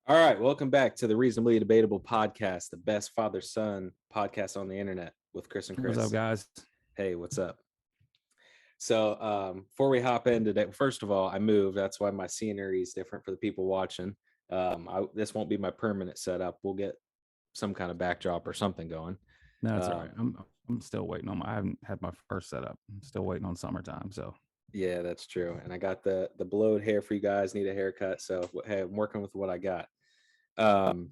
All right, welcome back to the Reasonably Debatable podcast, the best father-son podcast on the internet with Chris and Chris. What's up, guys? Hey, what's up? So before we hop in today, first of all, I moved. That's why my scenery is different for the people watching. This won't be my permanent setup. We'll get some kind of backdrop or something going. No, that's all right. I'm still waiting on I haven't had my first setup. I'm still waiting on summertime. So Yeah, that's true. And I got the blowed hair for you guys. Need a haircut, so hey, I'm working with what I got. Um,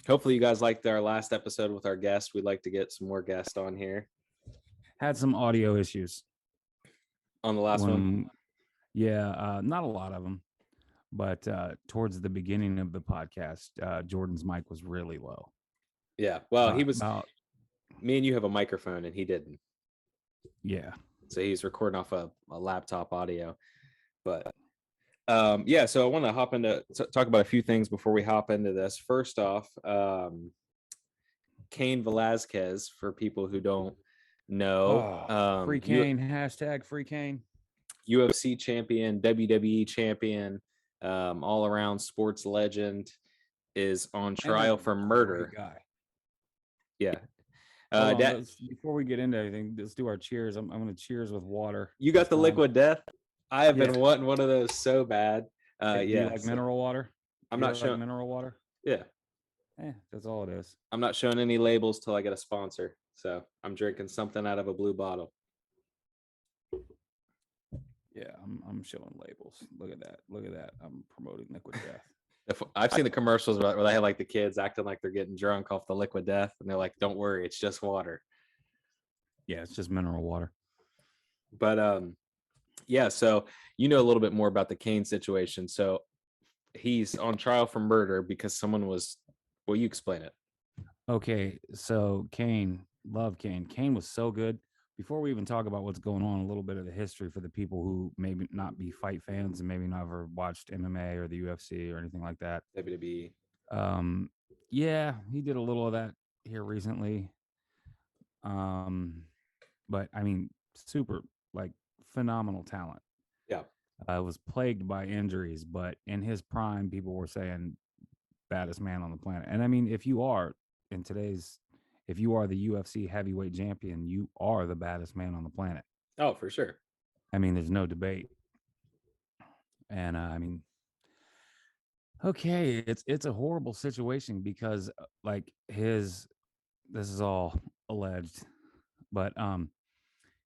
Hopefully you guys liked our last episode with our guest. We'd like to get some more guests on here. had some audio issues On the last one? Yeah, not a lot of them, but towards the beginning of the podcast, Jordan's mic was really low. Yeah. Well, he was about me and you have a microphone and he didn't. Yeah. So he's recording off a laptop audio. But yeah, so I want to hop into talk about a few things before we hop into this. First off, Cain Velasquez, for people who don't know, free Cain, hashtag free Cain. UFC champion, WWE champion, all around sports legend, is on trial for murder. Guy. Yeah. Before we get into anything, let's do our cheers. I'm going to cheers with water. You got the liquid death? I have been wanting one of those so bad. Do you like mineral water? I'm not showing mineral water. Yeah. That's all it is. I'm not showing any labels till I get a sponsor. So I'm drinking something out of a blue bottle. Yeah, I'm showing labels. Look at that. I'm promoting liquid death. I've seen the commercials where they have like the kids acting like they're getting drunk off the liquid death, and they're like, "Don't worry, it's just water." Yeah, it's just mineral water. But yeah. So you know a little bit more about the Cain situation. So he's on trial for murder because someone was. Well, you explain it. Okay, so Cain, love Cain. Cain was so good. Before we even talk about what's going on, a little bit of the history for the people who maybe not be fight fans and maybe never watched MMA or the UFC or anything like that. WWE. Yeah, he did a little of that here recently. But I mean, super like phenomenal talent. Yeah. Was plagued by injuries, but in his prime, people were saying baddest man on the planet. And I mean, if you are the UFC heavyweight champion, you are the baddest man on the planet. Oh, for sure. I mean, there's no debate. And I mean, okay, it's a horrible situation because this is all alleged, but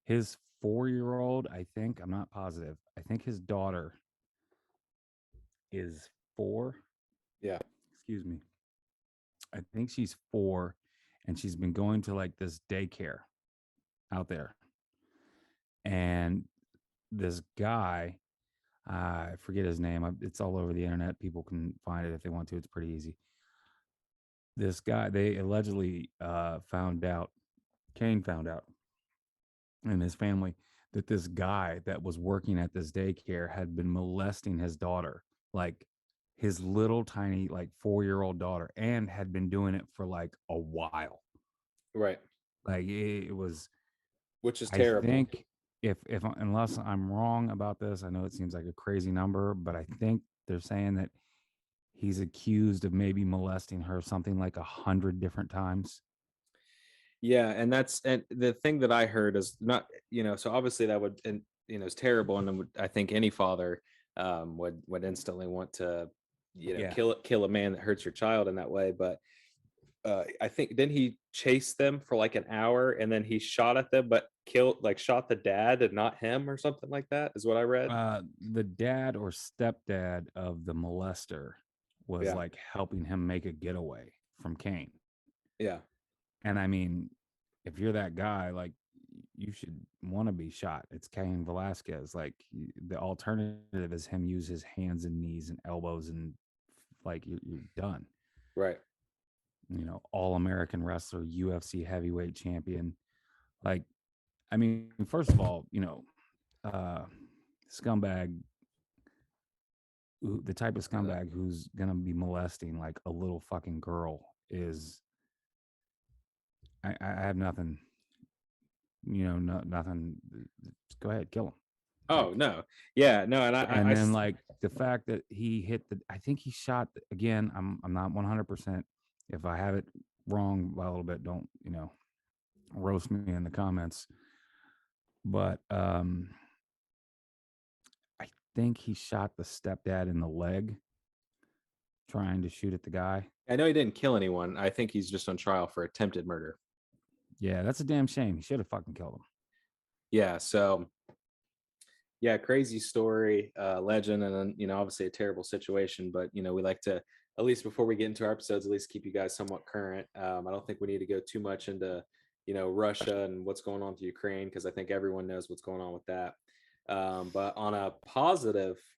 his 4-year-old, I think, I'm not positive, I think his daughter is 4. Yeah. Excuse me. I think she's 4, and she's been going to like this daycare out there. And this guy, I forget his name. It's all over the internet. People can find it if they want to. It's pretty easy. This guy, they allegedly Cain found out, and his family, that this guy that was working at this daycare had been molesting his daughter, like his little tiny, like 4-year-old daughter, and had been doing it for like a while. Right. Like it was, which is terrible. I think if unless I'm wrong about this, I know it seems like a crazy number, but I think they're saying that he's accused of maybe molesting her something like 100 different times. Yeah, and the thing that I heard is not, so obviously that would, and is terrible, and I think any father would instantly want to, kill a man that hurts your child in that way. But I think then he chased them for like an hour, and then he shot at them, but shot the dad and not him, or something like that, is what I read. The dad or stepdad of the molester was like helping him make a getaway from Cain. Yeah. And I mean, if you're that guy, like, you should want to be shot. It's Cain Velasquez. Like, the alternative is him use his hands and knees and elbows, and like you're done. Right. All-American wrestler, UFC heavyweight champion. Like, I mean, first of all, scumbag, the type of scumbag who's gonna be molesting like a little fucking girl is. I have nothing. Nothing. Go ahead, kill him. Oh no, yeah, no, and And then like the fact that he hit I think he shot again. I'm not 100%. If I have it wrong by a little bit, don't roast me in the comments. But I think he shot the stepdad in the leg trying to shoot at the guy. I know he didn't kill anyone. I think he's just on trial for attempted murder. Yeah, that's a damn shame. He should have fucking killed him. Yeah, so yeah, crazy story, legend, and then obviously a terrible situation. But we like to, at least before we get into our episodes, at least keep you guys somewhat current. I don't think we need to go too much into Russia and what's going on with Ukraine, because I think everyone knows what's going on with that. But on a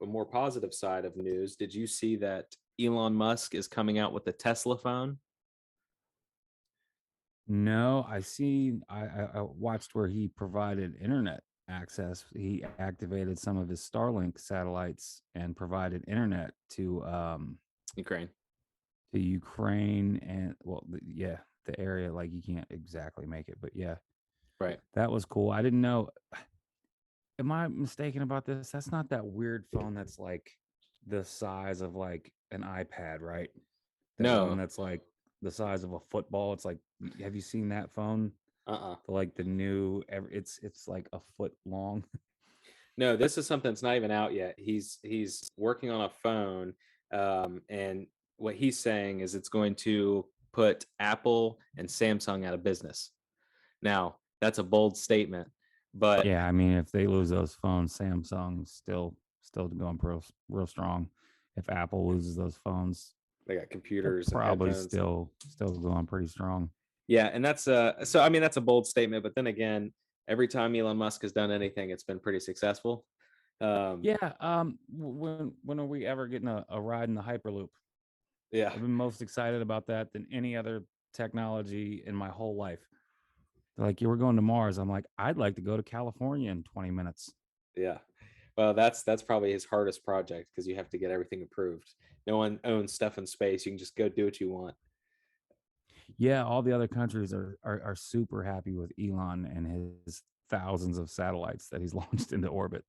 more positive side of news, did you see that Elon Musk is coming out with the Tesla phone? No, I watched where he provided internet access. He activated some of his Starlink satellites and provided internet Ukraine. to Ukraine and the area. Like you can't exactly make it, but yeah, Right. that was cool. I didn't know. Am I mistaken about this? That's not that weird phone that's like the size of like an iPad, right? That one No. that's like the size of a football. It's like, have you seen that phone? Uh-uh. Like the new, it's like a foot long. No, this is something that's not even out yet. He's working on a phone, and what he's saying is it's going to put Apple and Samsung out of business. Now, that's a bold statement, but Yeah, I mean, if they lose those phones, Samsung's still going real strong. If Apple loses those phones, they got they're computers and probably headphones. still going pretty strong. Yeah, and that's so I mean that's a bold statement, but then again, every time Elon Musk has done anything, it's been pretty successful. Yeah. When are we ever getting a ride in the Hyperloop? Yeah. I've been most excited about that than any other technology in my whole life. They're like, you were going to Mars. I'm like, I'd like to go to California in 20 minutes. Yeah. Well, that's probably his hardest project, because you have to get everything approved. No one owns stuff in space. You can just go do what you want. Yeah, all the other countries are super happy with Elon and his thousands of satellites that he's launched into orbit.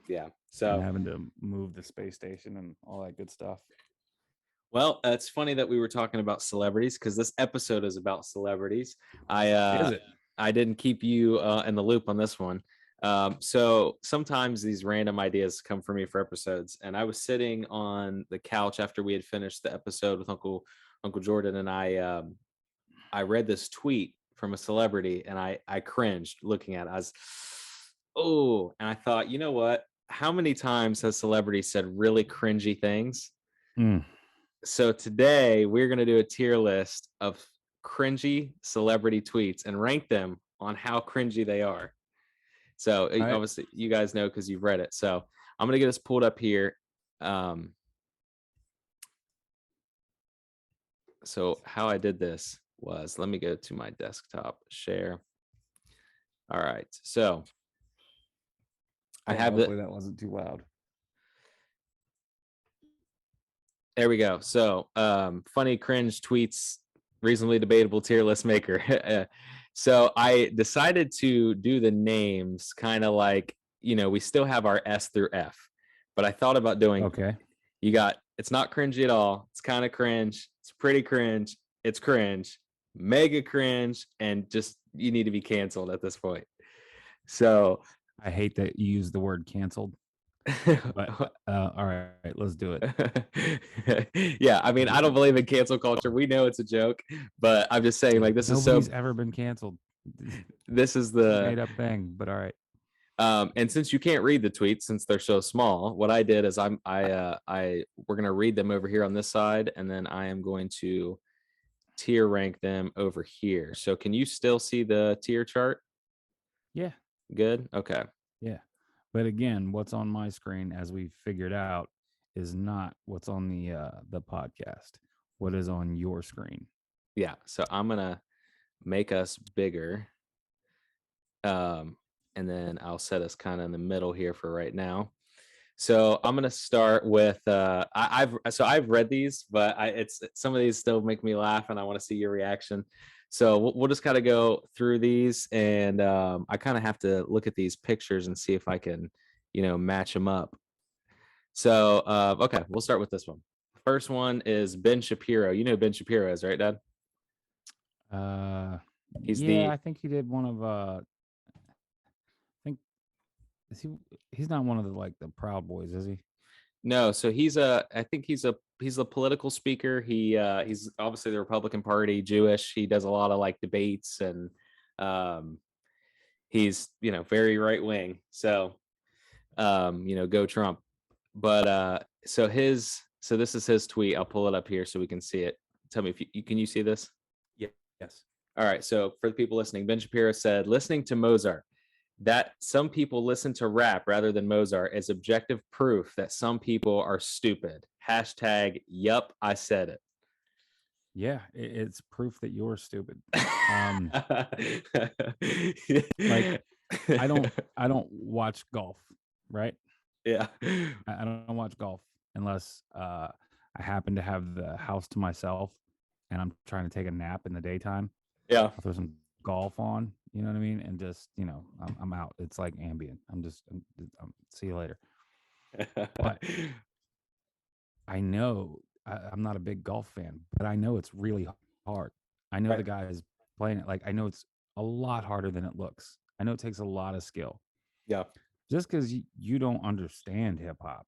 Yeah. And So having to move the space station and all that good stuff. well, it's funny that we were talking about celebrities, because this episode is about celebrities. Is it? I didn't keep you in the loop on this one. So sometimes these random ideas come for me for episodes, and I was sitting on the couch after we had finished the episode with Uncle Jordan, and I read this tweet from a celebrity, and I cringed looking at it. I was, oh, and I thought, you know what? How many times has celebrity said really cringy things? Mm. So today we're going to do a tier list of cringy celebrity tweets and rank them on how cringy they are. So Right. obviously you guys know because you've read it. So I'm going to get us pulled up here. So how I did this was, let me go to my desktop, share. All right. So I have hopefully that wasn't too loud. There we go. So funny cringe tweets, reasonably debatable tier list maker. So I decided to do the names kind of like, we still have our S through F, but I thought about doing, Okay. you got, it's not cringy at all. It's kind of cringe. It's pretty cringe. It's cringe, mega cringe, and just, you need to be canceled at this point. So I hate that you use the word canceled. But all right, let's do it. Yeah, I mean, I don't believe in cancel culture. We know it's a joke, but I'm just saying, like, nobody's ever been canceled. This is the made up thing, but all right. And since you can't read the tweets since they're so small, what I did is we're gonna read them over here on this side, and then I am going to tier rank them over here. So can you still see the tier chart? Yeah. Good. Okay. Yeah. But again, what's on my screen, as we figured out, is not what's on the podcast. What is on your screen? Yeah. So I'm gonna make us bigger. And then I'll set us kind of in the middle here for right now. So I'm gonna start with I've read these, but it's some of these still make me laugh, and I want to see your reaction. So we'll just kind of go through these, and I kind of have to look at these pictures and see if I can, match them up. So, okay, we'll start with this one. First one is Ben Shapiro. You know who Ben Shapiro is, right, Dad? He's Yeah, I think he did one of I think is he's not one of the Proud Boys, is he? No, so I think he's a political speaker. He's obviously the Republican Party, Jewish. He does a lot of like debates, and he's very right wing. So go Trump. But so this is his tweet. I'll pull it up here so we can see it. Tell me if can you see this? Yeah. Yes. All right. So for the people listening, Ben Shapiro said, listening to Mozart, that some people listen to rap rather than Mozart is objective proof that some people are stupid. Hashtag, yup, I said it. Yeah, it's proof that you're stupid. Like I don't watch golf, right? Yeah. I don't watch golf unless I happen to have the house to myself and I'm trying to take a nap in the daytime. Yeah. I'll throw some golf on, you know what I mean? And just, I'm out. It's like ambient. I'm see you later. But I know I'm not a big golf fan, but I know it's really hard. I know the guys playing it. Like, I know it's a lot harder than it looks. I know it takes a lot of skill. Yeah. Just because you don't understand hip hop.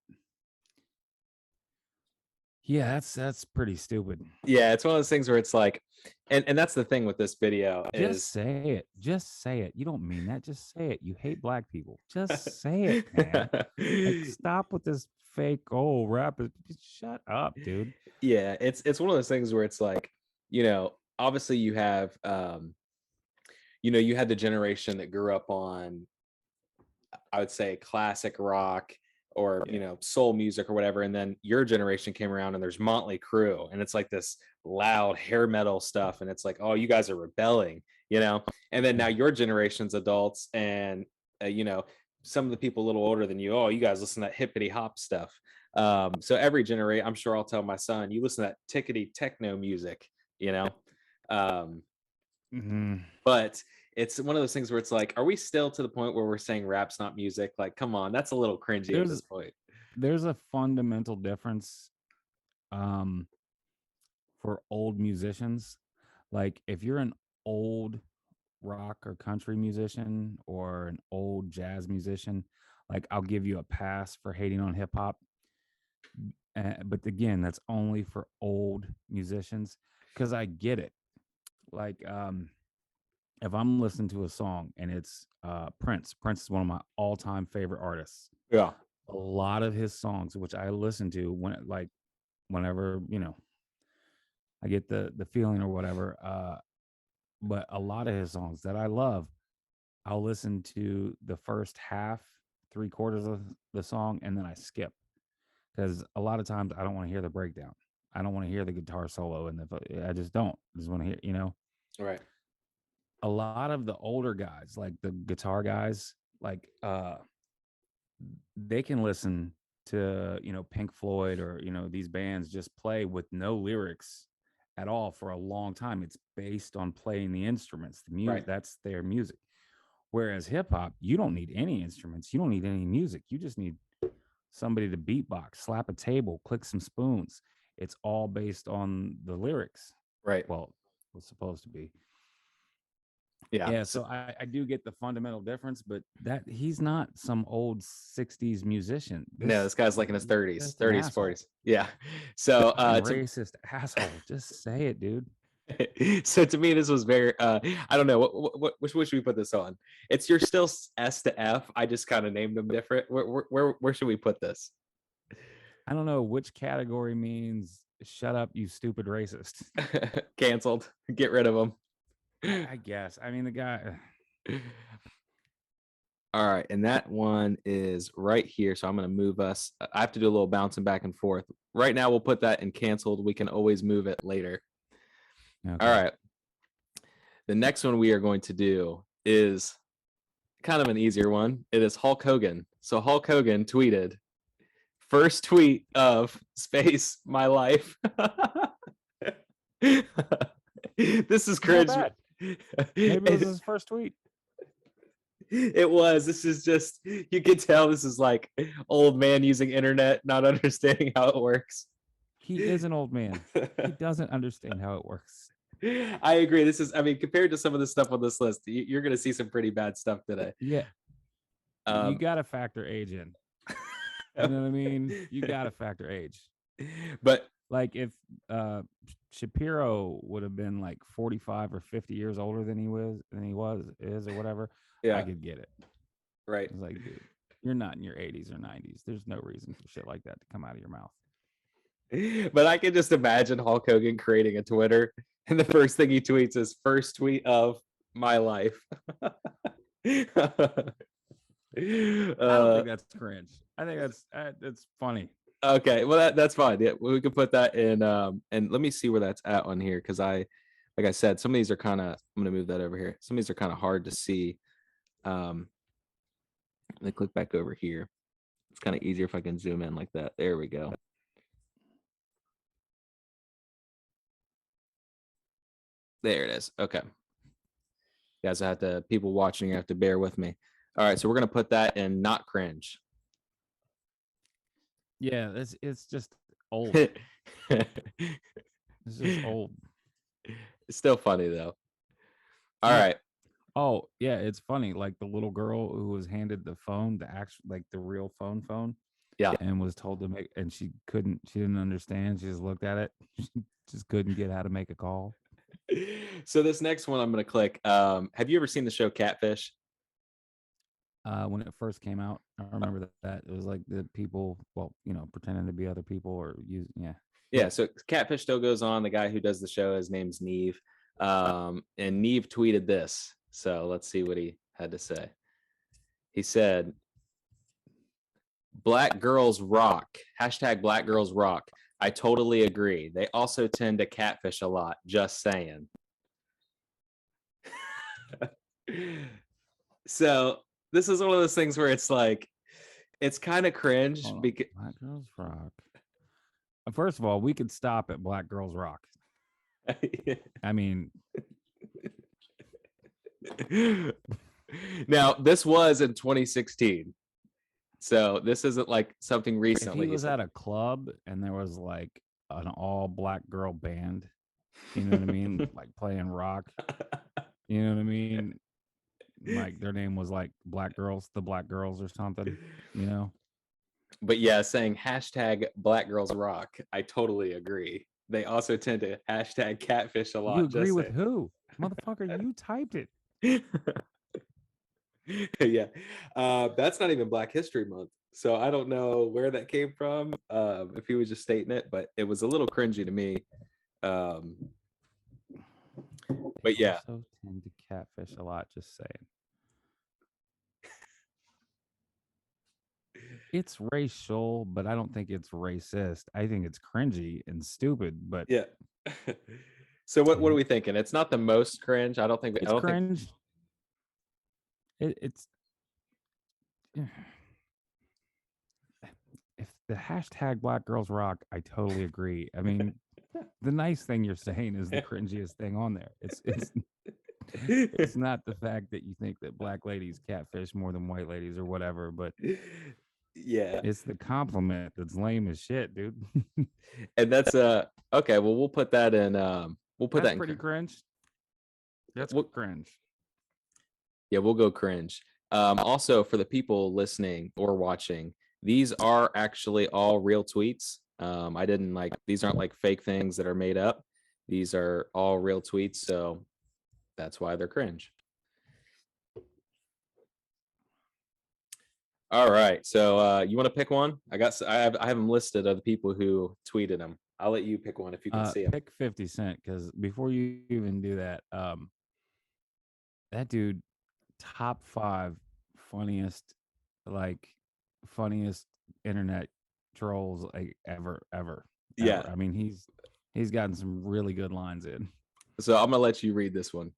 Yeah, that's pretty stupid. Yeah, it's one of those things where it's like, and that's the thing with this video Just say it. Just say it. You don't mean that. Just say it. You hate black people. Just say it, man. Like, stop with this fake rap. Shut up, dude. Yeah, it's one of those things where it's like, obviously you have you had the generation that grew up on, I would say, classic rock or soul music or whatever, and then your generation came around and there's Motley Crue, and it's like this loud hair metal stuff, and it's like, oh, you guys are rebelling, and then now your generation's adults, and some of the people a little older than you, oh, you guys listen to that hippity hop stuff. So every generation, I'm sure I'll tell my son, you listen to that tickety techno music, but it's one of those things where it's like, are we still to the point where we're saying rap's not music? Like, come on, that's a little cringy at this point. There's a fundamental difference for old musicians. Like, if you're an old rock or country musician or an old jazz musician, like, I'll give you a pass for hating on hip hop. But again, that's only for old musicians, because I get it. Like, if I'm listening to a song and it's Prince is one of my all-time favorite artists. Yeah. A lot of his songs, which I listen to whenever, I get the feeling or whatever. But a lot of his songs that I love, I'll listen to the first half, 3/4 of the song, and then I skip. Because a lot of times I don't want to hear the breakdown. I don't want to hear the guitar solo, and I just don't. I just want to hear, Right. A lot of the older guys, like the guitar guys, like they can listen to Pink Floyd or these bands just play with no lyrics at all for a long time. It's based on playing the instruments, the music. Right. That's their music. Whereas hip hop, you don't need any instruments, you don't need any music. You just need somebody to beatbox, slap a table, click some spoons. It's all based on the lyrics. Right. Well, it's supposed to be. Yeah. So I do get the fundamental difference, but that he's not some old 60s musician. This guy's like in his 30s, 40s. Yeah. So racist asshole. Just say it, dude. So to me, this was very I don't know what should we put this on? It's you're still S to F. I just kind of named them different. Where should we put this? I don't know which category means shut up, you stupid racist. Canceled. Get rid of them. I guess. I mean, the guy. All right, and that one is right here. So I'm going to move us. I have to do a little bouncing back and forth. Right now, we'll put that in canceled. We can always move it later. Okay. All right. The next one we are going to do is kind of an easier one. It is Hulk Hogan. So Hulk Hogan tweeted, first tweet of space, my life. This is cringe. Maybe it was his first tweet. It was. This is just, you can tell this is like old man using internet, not understanding how it works. He is an old man. He doesn't understand how it works. I agree. This is, I mean, compared to some of the stuff on this list, you're going to see some pretty bad stuff today. Yeah. You got to factor age in. You know what I mean? You got to factor age. But like if Shapiro would have been like 45 or 50 years older than he is or whatever, yeah, I could get it. Right. It's like, dude, you're not in your 80s or 90s. There's no reason for shit like that to come out of your mouth. But I can just imagine Hulk Hogan creating a Twitter, and the first thing he tweets is first tweet of my life. I don't think that's cringe. I think that's funny. Okay, well that's fine. Yeah, we can put that in. And let me see where that's at on here, because like I said, some of these are kind of. I'm gonna move that over here. Some of these are kind of hard to see. Let me click back over here. It's kind of easier if I can zoom in like that. There we go. There it is. Okay. You guys have to, people watching, you have to bear with me. All right, so we're gonna put that in not cringe. Yeah, it's just old. It's just old. It's still funny though. All right. Oh yeah, it's funny. Like the little girl who was handed the phone, like the real phone. Yeah. And was told to make, and she didn't understand. She just looked at it. She just couldn't get how to make a call. So this next one I'm gonna click. Have you ever seen the show Catfish? When it first came out, I remember that it was like the people, well, pretending to be other people or Yeah. So Catfish still goes on. The guy who does the show, his name's Neve, and Neve tweeted this. So let's see what he had to say. He said, "Black girls rock. Hashtag Black girls rock. I totally agree. They also tend to catfish a lot. Just saying." So this is one of those things where it's like, it's kind of cringe because Black girls rock. First of all, we could stop at Black girls rock. I mean, now this was in 2016, so this isn't like something recently. If he was at a club and there was like an all black girl band, you know what I mean, like playing rock, you know what I mean, like their name was like the Black Girls or something, But yeah, saying hashtag Black girls rock, I totally agree. They also tend to hashtag catfish a lot. You agree with who? Motherfucker, you typed it. Yeah. That's not even Black History Month. So I don't know where that came from. If he was just stating it, but it was a little cringy to me. But yeah. Also tend to catfish a lot, just saying. It's racial, but I don't think it's racist. I think it's cringy and stupid, but yeah. So what are we thinking? It's not the most cringe. I don't think it's cringe. It's if the hashtag Black girls rock, I totally agree. I mean, the nice thing you're saying is the cringiest thing on there. It's not the fact that you think that black ladies catfish more than white ladies or whatever, but yeah, it's the compliment that's lame as shit, dude. And that's okay. Well, we'll put that in. We'll put that in pretty cringe. That's cringe. Yeah, we'll go cringe. Also, for the people listening or watching, these are actually all real tweets. I didn't these aren't like fake things that are made up. These are all real tweets, so that's why they're cringe. All right, so you want to pick one? I have them listed of the people who tweeted them. I'll let you pick one if you can see them. Pick 50 Cent, because before you even do that, that dude, top 5 funniest internet trolls ever. Yeah, I mean, he's gotten some really good lines in. So I'm gonna let you read this one.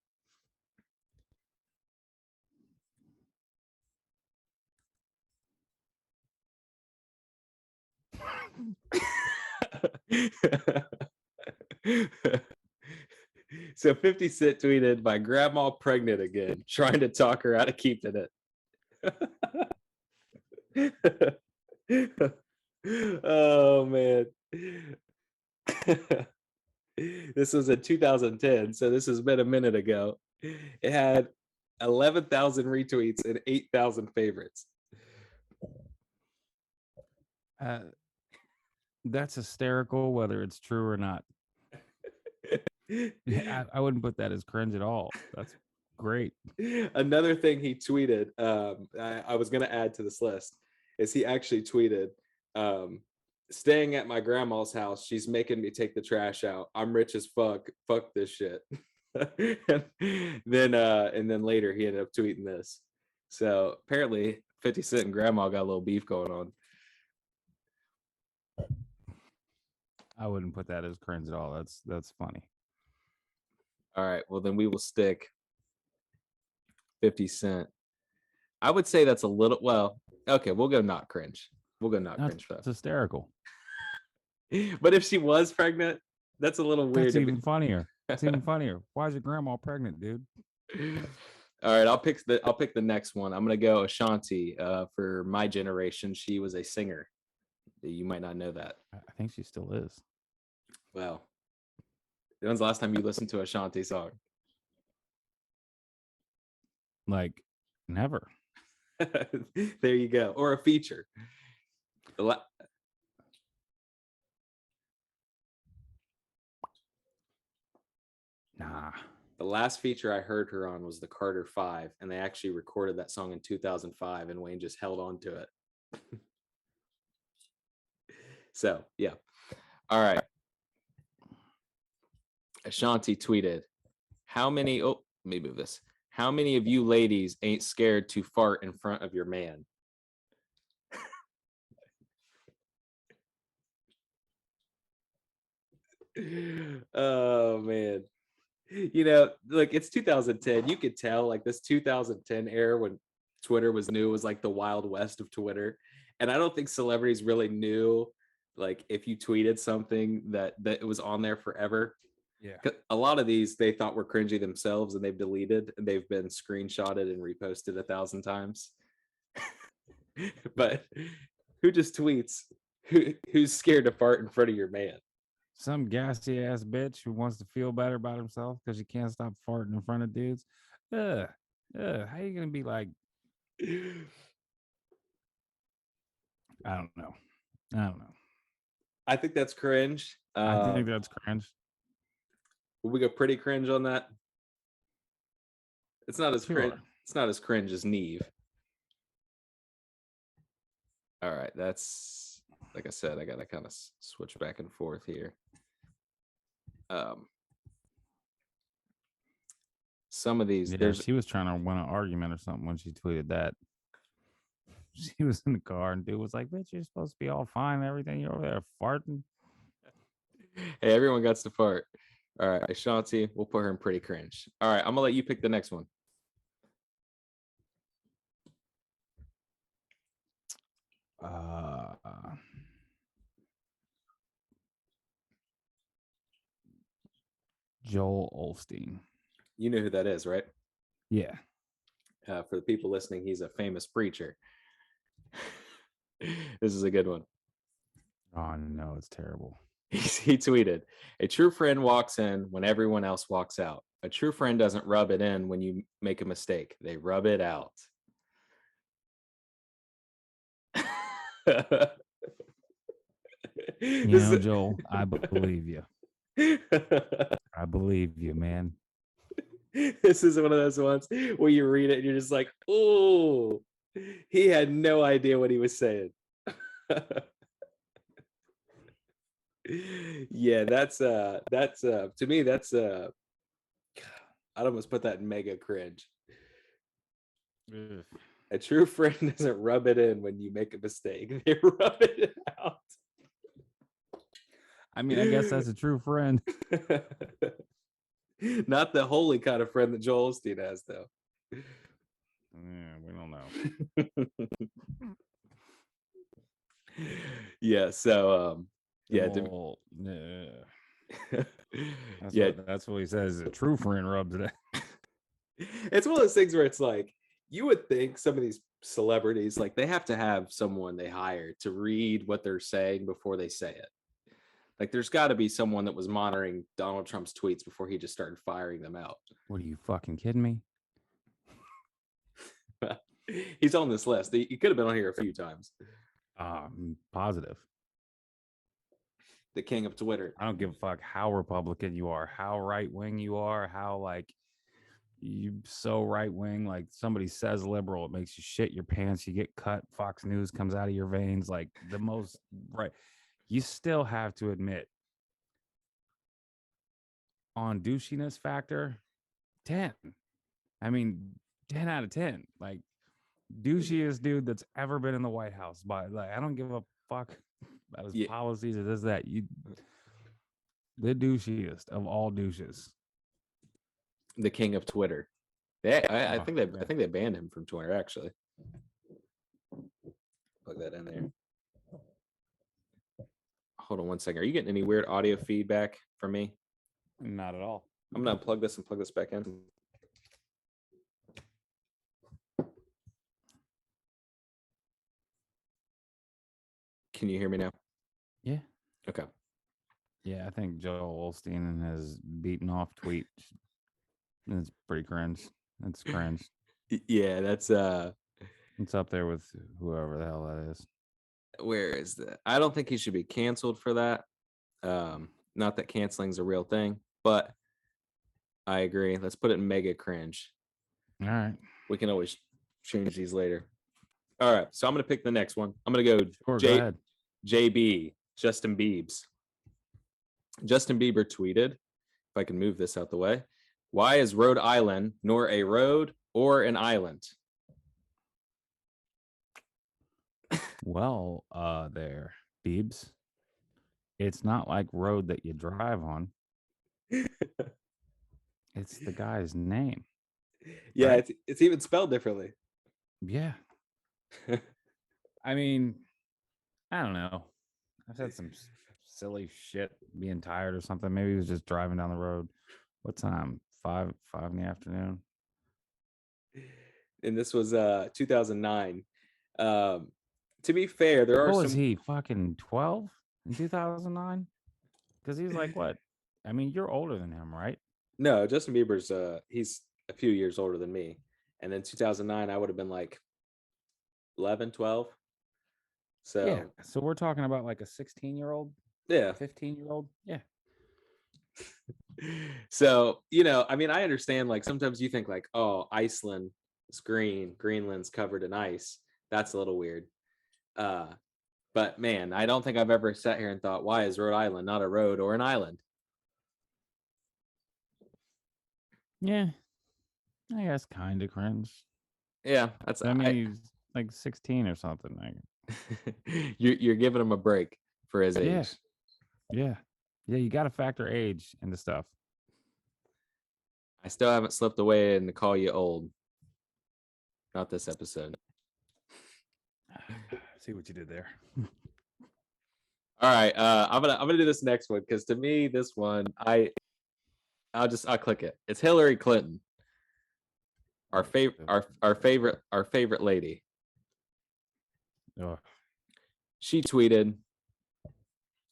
So 50 Cent tweeted, "My grandma pregnant again, trying to talk her out of keeping it." Oh man. This was in 2010, so this has been a minute ago. It had 11,000 retweets and 8,000 favorites. That's hysterical, whether it's true or not. Yeah, I wouldn't put that as cringe at all. That's great. Another thing he tweeted, I was going to add to this list, is he actually tweeted, staying at my grandma's house, she's making me take the trash out. I'm rich as fuck. Fuck this shit. and then later he ended up tweeting this. So apparently 50 Cent and grandma got a little beef going on. I wouldn't put that as cringe at all. That's funny. All right, well then we will stick 50 Cent. I would say that's a little, well, okay, we'll go not cringe. We'll go not cringe for that. It's hysterical. But if she was pregnant, that's a little weird. That's even funnier. It's even funnier. Why is your grandma pregnant, dude? All right, I'll pick the next one. I'm gonna go Ashanti. For my generation, she was a singer. You might not know that. I think she still is. Well, when's the last time you listened to a Ashanti song? Like, never. There you go. Or a feature. Nah. The last feature I heard her on was the Carter 5, and they actually recorded that song in 2005, and Wayne just held on to it. So, yeah. All right. Ashanti tweeted, how many of you ladies ain't scared to fart in front of your man? Oh man. You know, like it's 2010. You could tell like this 2010 era when Twitter was new was like the Wild West of Twitter. And I don't think celebrities really knew like if you tweeted something that it was on there forever. Yeah. A lot of these they thought were cringy themselves and they've deleted and they've been screenshotted and reposted 1,000 times. But who just tweets who's scared to fart in front of your man? Some gassy ass bitch who wants to feel better about himself because she can't stop farting in front of dudes. How you gonna be like? I don't know. I think that's cringe. I think that's cringe. Will we go pretty cringe on that? It's not as cringe. It's not as cringe as Neve. All right, that's like I said. I gotta kind of switch back and forth here. Some of these, she was trying to win an argument or something when she tweeted that. She was in the car and dude was like, "Bitch, you're supposed to be all fine and everything. You're over there farting." Hey, everyone gets to fart. All right, Ashanti, we'll put her in pretty cringe. All right, I'm gonna let you pick the next one. Joel Osteen. You know who that is, right? Yeah. For the people listening, he's a famous preacher. This is a good one. Oh no, it's terrible. He tweeted, a true friend walks in when everyone else walks out. A true friend doesn't rub it in when you make a mistake. They rub it out. You know, Joel, I believe you. I believe you, man. This is one of those ones where you read it and you're just like, oh, he had no idea what he was saying. Yeah, that's to me, that's I'd almost put that in mega cringe. Ugh. A true friend doesn't rub it in when you make a mistake. They rub it out. I mean, I guess that's a true friend. Not the holy kind of friend that Joel Osteen has, though. Yeah, we don't know. Yeah, so yeah. That's what he says. A true friend rubs it. It's one of those things where it's like you would think some of these celebrities, like they have to have someone they hire to read what they're saying before they say it. Like there's got to be someone that was monitoring Donald Trump's tweets before he just started firing them out. What are you fucking kidding me? He's on this list. He could have been on here a few times. Positive. The king of Twitter. I don't give a fuck how Republican you are, how right wing you are, how like you so right wing. Like somebody says liberal, it makes you shit your pants. You get cut. Fox News comes out of your veins. Like the most right. You still have to admit on douchiness factor, 10. I mean, 10 out of 10. Like douchiest dude that's ever been in the White House. But like, I don't give a fuck about his policies or this, that. The douchiest of all douches. The king of Twitter. I think they banned him from Twitter, actually. Plug that in there. Hold on one second. Are you getting any weird audio feedback from me? Not at all. I'm gonna unplug this and plug this back in. Can you hear me now? Yeah. Okay. Yeah, I think Joel Osteen has beaten off tweet. It's pretty cringe. It's cringe. Yeah, that's it's up there with whoever the hell that is. Where is that? I don't think he should be canceled for that. Not that canceling is a real thing, but I agree. Let's put it in mega cringe. All right. We can always change these later. All right. So I'm going to pick the next one. I'm going to go, go ahead. JB, Justin Biebs. Justin Bieber tweeted, if I can move this out the way, why is Rhode Island nor a road or an island? Well, there, Biebs. It's not like road that you drive on. It's the guy's name. Yeah, right? It's even spelled differently. Yeah. I mean, I don't know. I've had some silly shit, being tired or something. Maybe he was just driving down the road. What time? 5 in the afternoon. And this was 2009. To be fair, there are some. Was he fucking 12 in 2009? Because he's like what? I mean, you're older than him, right? No, Justin Bieber's he's a few years older than me. And in 2009, I would have been like 11, 12. So yeah. So we're talking about like a 16-year-old? Yeah. 15-year-old? Yeah. So, I mean, I understand, like, sometimes you think like, oh, Iceland is green, Greenland's covered in ice. That's a little weird. But man, I don't think I've ever sat here and thought, why is Rhode Island not a road or an island? Yeah. I guess kind of cringe. Yeah, I mean, he's like 16 or something. You're giving him a break for his age. Yeah. You got to factor age into stuff. I still haven't slipped away and to call you old. Not this episode. See what you did there. All right, I'm gonna do this next one because to me, this one I'll click it. It's Hillary Clinton, our favorite lady. Oh. She tweeted,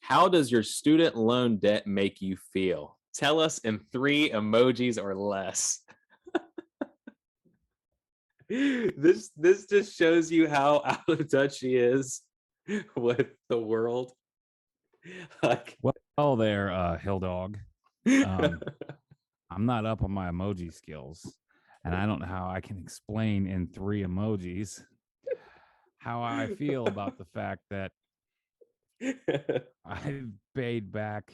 "How does your student loan debt make you feel? Tell us in 3 emojis or less." This just shows you how out of touch she is with the world. Like, well there, Hill Dog. I'm not up on my emoji skills, and I don't know how I can explain in 3 emojis how I feel about the fact that I've paid back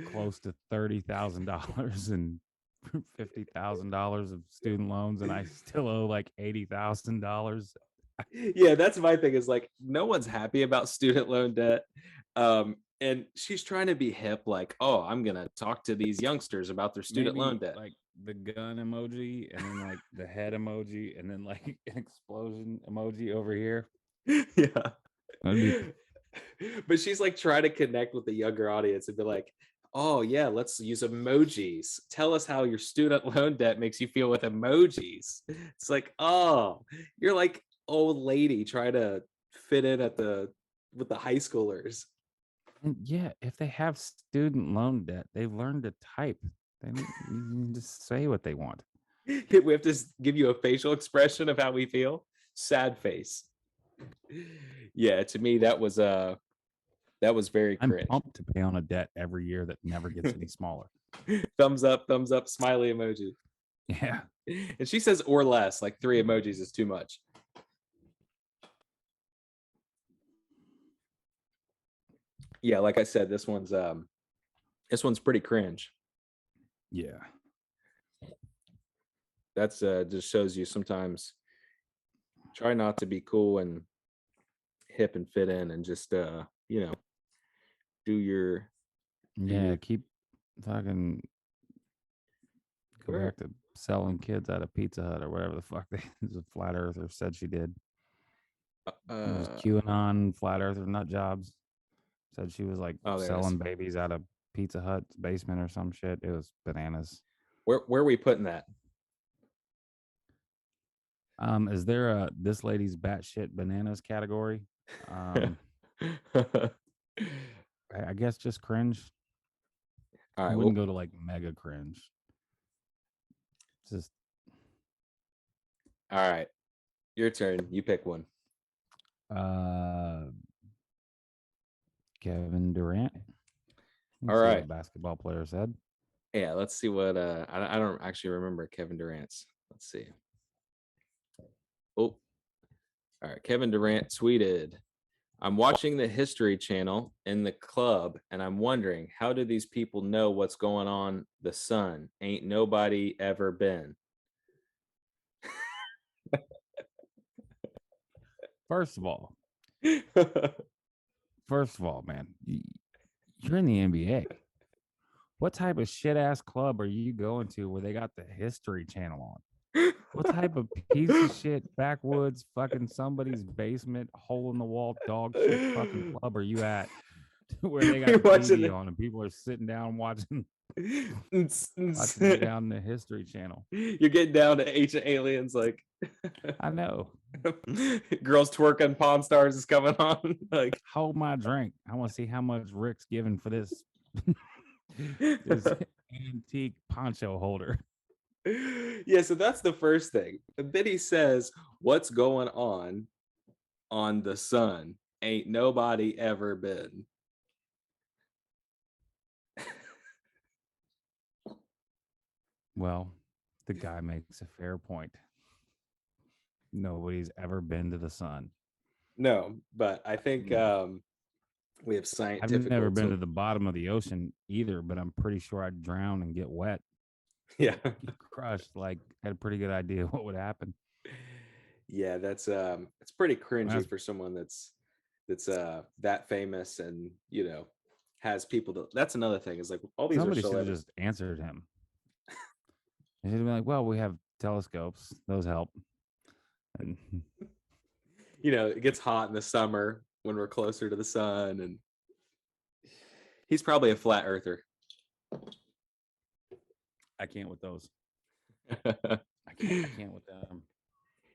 close to $30,000 and $50,000 of student loans, and I still owe like $80,000. Yeah, that's my thing, is like, no one's happy about student loan debt. And she's trying to be hip, like, oh, I'm gonna talk to these youngsters about their student loan debt. Like the gun emoji, and then like the head emoji, and then like an explosion emoji over here. Yeah. But she's like trying to connect with the younger audience and be like, Oh yeah, let's use emojis. Tell us how your student loan debt makes you feel with emojis. It's like, oh, you're like old lady trying to fit in at the with the high schoolers. And yeah, if they have student loan debt, they've learned to type. They don't you just say what they want. We have to give you a facial expression of how we feel. Sad face. Yeah, to me that was very I'm cringe. pumped to pay on a debt every year that never gets any smaller. Thumbs up, smiley emoji. Yeah. And she says or less, like 3 emojis is too much. Yeah, like I said, this one's pretty cringe. Yeah. That's just shows you sometimes try not to be cool and hip and fit in and just do your Yeah. Keep fucking go where back to selling kids out of Pizza Hut or whatever the fuck the flat earther said she did. It was QAnon, flat earther nut jobs. Said she was like oh, there it is. selling babies out of Pizza Hut's basement or some shit. It was bananas. Where are we putting that? Is there a this lady's batshit bananas category? I guess just cringe. All I right, wouldn't go to like mega cringe. Just all right. Your turn. You pick one. uh Kevin Durant. All Let's see what a right. basketball player said. Yeah, let's see what I don't actually remember Kevin Durant's. Let's see. Oh, all right. Kevin Durant tweeted, I'm watching the History Channel in the club, and I'm wondering, how do these people know what's going on the sun? Ain't nobody ever been. First of all, man, you're in the NBA. What type of shit ass club are you going to where they got the History Channel on? What type of piece of shit backwoods fucking somebody's basement hole in the wall dog shit fucking club are you at where they got You're the watching TV on and people are sitting down watching the- down the History Channel? You're getting down to Ancient Aliens, like I know. girls twerking, Pawn Stars is coming on. Like, Hold my drink. I want to see how much Rick's giving for this this antique poncho holder. yeah, so that's the first thing. And then he says, what's going on the sun? Ain't nobody ever been. Well, the guy makes a fair point. Nobody's ever been to the sun. No, but I think we have I've scientific. never been to the bottom of the ocean either, but I'm pretty sure I'd drown and get wet. Yeah. Get crushed. Like, I had a pretty good idea what would happen. Yeah, that's it's pretty cringy That's- for someone that's that famous and has people to. That's another thing is like all these Somebody are should have celebrities. just answered him. They should have been like, well, we have telescopes. Those help. And It gets hot in the summer when we're closer to the sun, and he's probably a flat earther. I can't with those. I can't with them.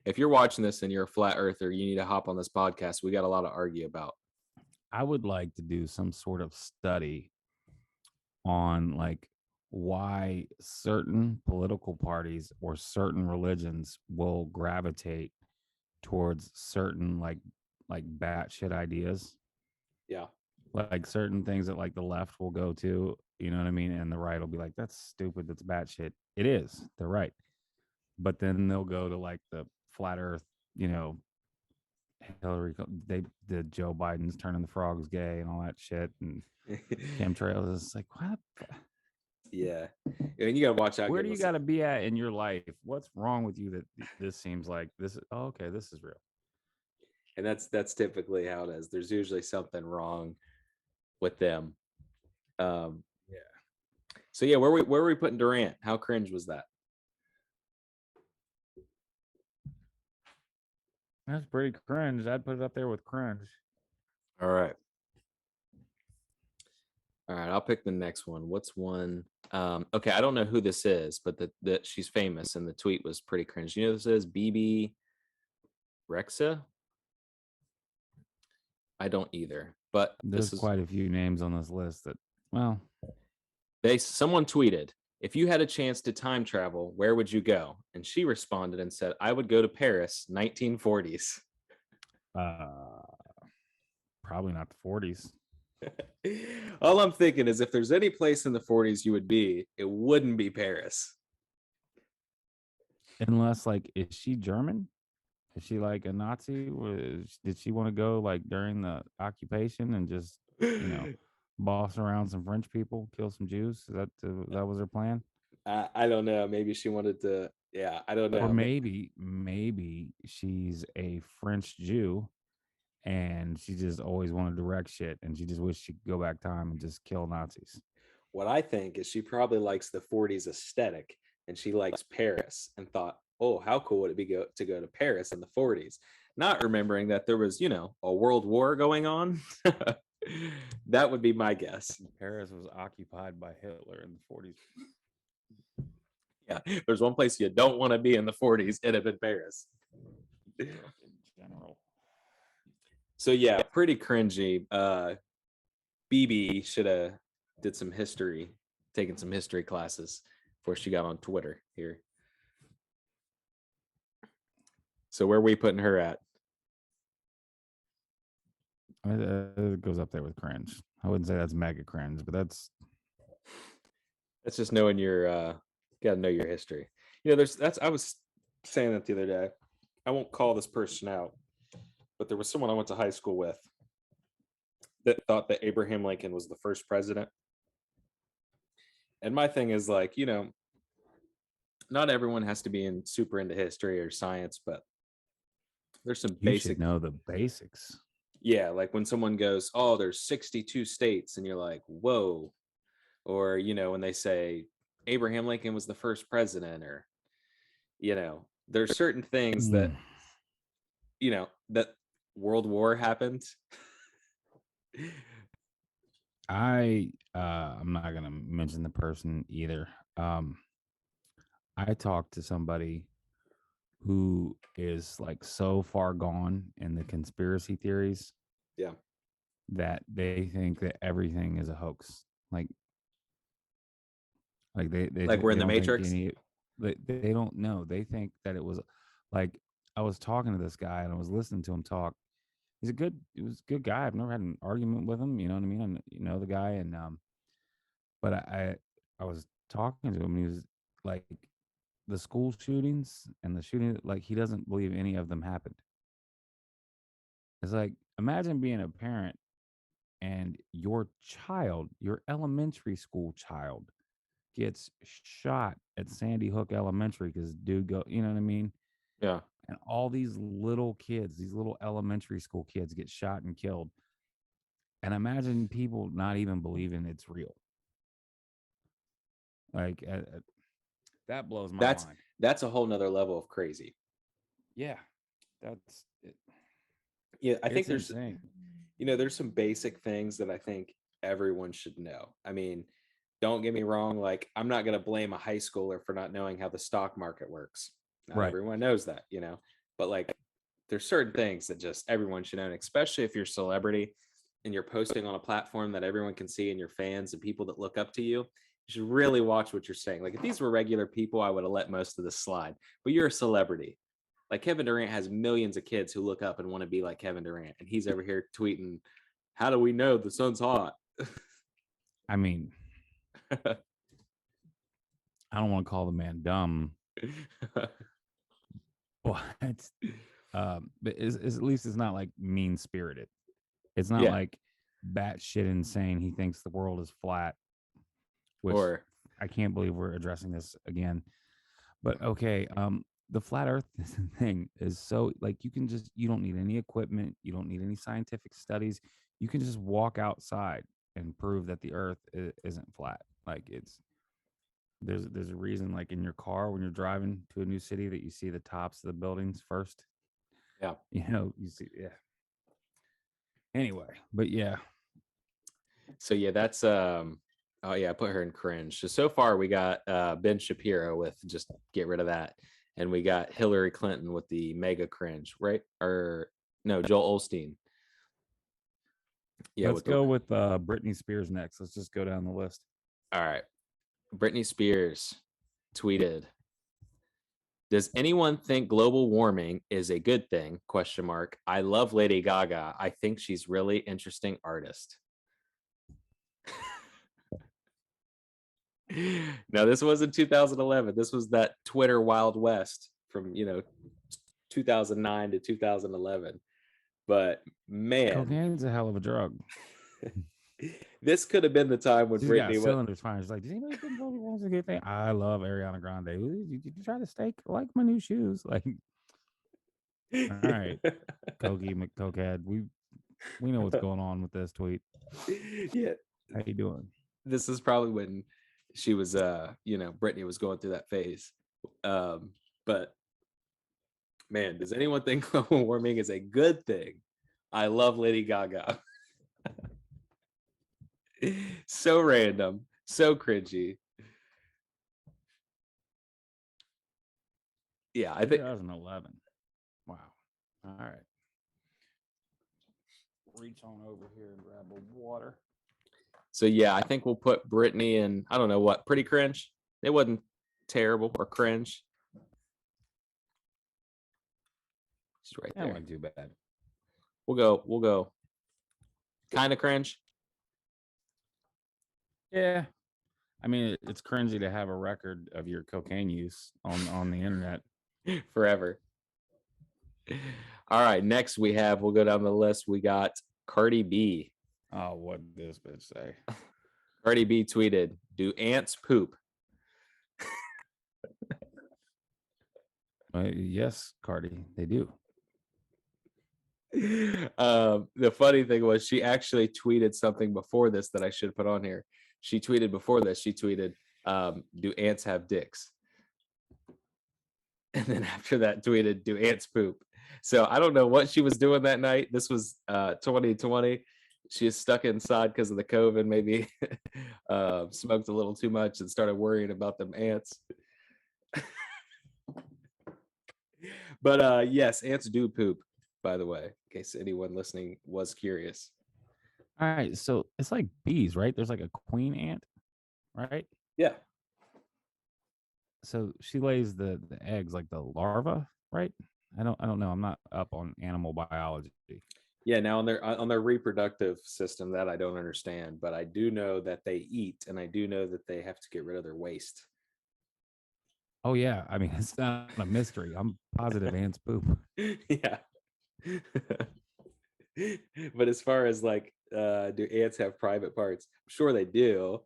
If you're watching this and you're a flat earther, you need to hop on this podcast. We got a lot to argue about. I would like to do some sort of study on like why certain political parties or certain religions will gravitate towards certain like batshit ideas. Yeah. Like certain things that like the left will go to, you know what I mean? And the right will be like, that's stupid, that's batshit. It is, they're right. But then they'll go to like the flat earth, Hillary, they did Joe Biden's turning the frogs gay and all that shit. And chemtrails is like, what? Yeah. And you got to watch out. Where do you got to be at in your life? What's wrong with you that this seems like this is okay? This is real. And that's typically how it is. There's usually something wrong with them. Yeah. So yeah, where were we putting Durant? How cringe was that? That's pretty cringe. I'd put it up there with cringe. All right. All right, I'll pick the next one. What's one? Okay, I don't know who this is, but that she's famous, and the tweet was pretty cringe. You know who this is? BB Rexa? I don't either. But There's this is quite a few names on this list that, well, someone tweeted, if you had a chance to time travel, where would you go? And she responded and said, I would go to Paris, 1940s. uh, probably not the 40s. All I'm thinking is if there's any place in the 40s you would be, it wouldn't be Paris. Unless, like, is she German? Is she like a Nazi? Did she want to go like during the occupation and just, you know, boss around some French people, kill some Jews? That was her plan? I don't know. Maybe she wanted to. Yeah, I don't Or know. maybe she's a French Jew and she just always wanted to wreck shit and she just wished she could go back time and just kill Nazis. What I think is she probably likes the 40s aesthetic and she likes Paris and thought, oh, how cool would it be to go to Paris in the 40s? Not remembering that there was, a world war going on. That would be my guess. Paris was occupied by Hitler in the 40s. Yeah, there's one place you don't want to be in the 40s, it'd have been Paris. In general. So yeah, pretty cringy. BB should have did some history, taken some history classes before she got on Twitter here. So where are we putting her at? It goes up there with cringe. I wouldn't say that's mega cringe, but that's just knowing your gotta know your history. I was saying that the other day. I won't call this person out, but there was someone I went to high school with that thought that Abraham Lincoln was the first president. And my thing is like, not everyone has to be super into history or science, but there's some you basic should know the basics. Yeah, like when someone goes, oh, there's 62 states, and you're like, whoa. Or, when they say Abraham Lincoln was the first president, or, there's certain things that, that World War happened. I'm not gonna mention the person either. I talked to somebody who is like so far gone in the conspiracy theories, Yeah, that they think that everything is a hoax. Like like we're in they the don't think Matrix. they don't know. They think that it was like, I was talking to this guy and I was listening to him talk. He was a good guy. I've never had an argument with him. You know what I mean? And you know the guy, and but I was talking to him and he was like, the school shootings and the shooting, like he doesn't believe any of them happened. It's like, imagine being a parent and your child, your elementary school child, gets shot at Sandy Hook Elementary because dude you know what I mean? Yeah. And all these little kids, these little elementary school kids get shot and killed. And imagine people not even believing it's real. Like that blows my mind. That's a whole nother level of crazy. Yeah, that's it. Yeah, I think there's insane. There's some basic things that I think everyone should know. I mean, don't get me wrong, like I'm not going to blame a high schooler for not knowing how the stock market works. Not Right. everyone knows that, but like there's certain things that just everyone should know, and especially if you're a celebrity and you're posting on a platform that everyone can see and your fans and people that look up to you. You should really watch what you're saying. Like if these were regular people, I would have let most of this slide, but you're a celebrity. Like Kevin Durant has millions of kids who look up and want to be like Kevin Durant, and he's over here tweeting, how do we know the sun's hot? I mean, I don't want to call the man dumb, but at least it's not like mean spirited. It's not like batshit insane. He thinks the world is flat, which I can't believe we're addressing this again. But okay, the flat Earth thing is so like you don't need any equipment, you don't need any scientific studies. You can just walk outside and prove that the Earth isn't flat. Like there's a reason, like in your car when you're driving to a new city, that you see the tops of the buildings first. Yeah, you see, yeah. Anyway, but yeah, So yeah, that's oh yeah, I put her in cringe. So far we got Ben Shapiro with just get rid of that. And we got Hillary Clinton with the mega cringe, right? Or no, Joel Osteen. Yeah, Let's with the go with Britney Spears next. Let's just go down the list. all right. Britney Spears tweeted, "Does anyone think global warming is a good thing? Question mark. I love Lady Gaga. I think she's really interesting artist." Now this was in 2011. This was that Twitter Wild West from 2009 to 2011. But man, Cocaine's a hell of a drug. this could have been the time when She's got Britney went. cylinders firing. She's like, does anybody think global warming's a good thing? I love Ariana Grande. You try to stake like my new shoes. Like, all right, Cokehead. We know what's going on with this tweet. Yeah, How you doing? this is probably when she was Britney was going through that phase. But man, does anyone think global warming is a good thing? I love Lady Gaga. So random, so cringy. Yeah, I think 2011. Wow. All right. Reach on over here and grab a water. so. Yeah, I think we'll put Britney in. I don't know what, pretty cringe. It wasn't terrible or cringe. She's right That there. wasn't too bad. We'll go. Kind of cringe. Yeah. I mean, it's cringy to have a record of your cocaine use on the internet. Forever. All right, next we'll go down the list. We got Cardi B. Oh, what did this bitch say? Cardi B tweeted, "Do ants poop?" Yes, Cardi, they do. The funny thing was she actually tweeted something before this that I should put on here. She tweeted before this, she tweeted, "Do ants have dicks?" And then after that tweeted, "Do ants poop?" So I don't know what she was doing that night. This was 2020. She is stuck inside because of the COVID, maybe smoked a little too much and started worrying about them ants. But yes, ants do poop, by the way, in case anyone listening was curious. All right, so it's like bees, right? There's like a queen ant, right? Yeah. So she lays the eggs like the larva, right? I don't know. I'm not up on animal biology. Yeah, now on their reproductive system, that I don't understand, but I do know that they eat, and I do know that they have to get rid of their waste. Oh yeah, I mean it's not a mystery. I'm positive ants poop. Yeah. But as far as like, do ants have private parts? I'm sure they do.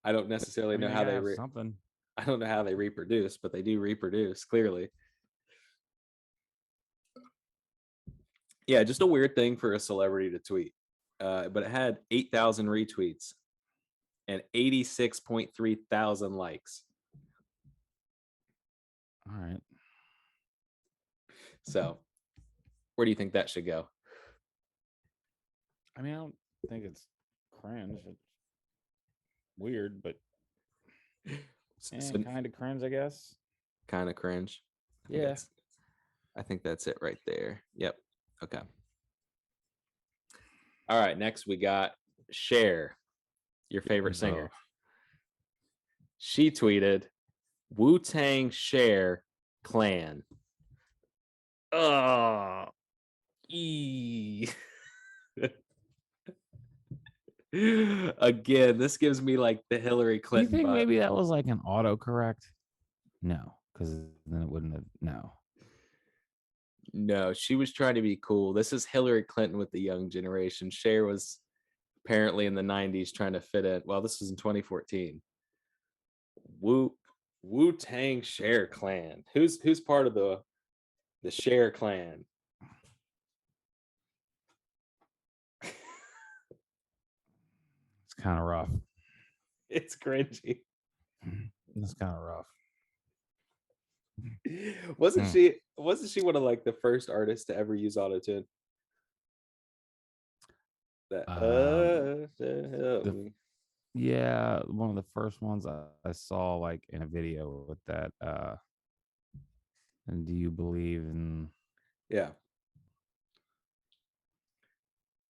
I don't necessarily I mean, know they how have something. I don't know how they reproduce, but they do reproduce clearly. Yeah, just a weird thing for a celebrity to tweet. But it had 8,000 retweets and 86.3 thousand likes. All right. So, where do you think that should go? I mean, I don't think it's cringe. It's weird, but kind of cringe, I guess. Kind of cringe. Yeah. I think that's it right there. Yep. Okay. All right. Next, we got Cher, your favorite singer. She tweeted, "Wu-Tang Cher Clan." Oh, Again, this gives me like the Hillary Do you Clinton think vibe. maybe that was like an autocorrect? No, because then it wouldn't have. No, she was trying to be cool. This is Hillary Clinton with the young generation. Cher was apparently in the 90s trying to fit in. Well, this was in 2014. Wu-Tang Cher Clan. Who's part of the Cher Clan? It's kind of rough. It's cringy. It's kind of rough. Wasn't she one of like the first artists to ever use autotune? That help The me. Yeah, one of the first ones I saw like in a video with that. And do you believe in? Yeah.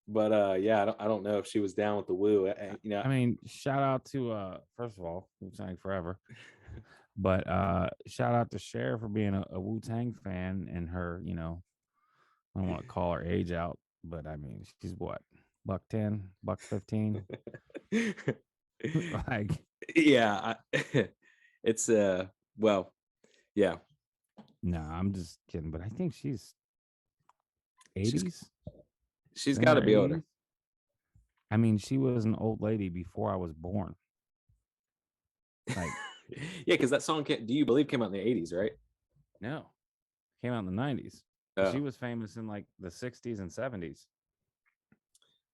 But yeah, I don't know if she was down with the woo. You know, I mean, shout out to first of all, Wu Tang forever, but shout out to Cher for being a Wu Tang fan and her. I don't want to call her age out, but I mean, she's what, buck 10, buck 15, like. yeah, it's well, yeah, No, I'm just kidding, but I think she's she's 80s, she's in got to her be older. 80s. I mean, she was an old lady before I was born. Like, Yeah, because that song Do You Believe came out in the 80s, right? no, came out in the 90s. She Oh, was famous in like the 60s and 70s.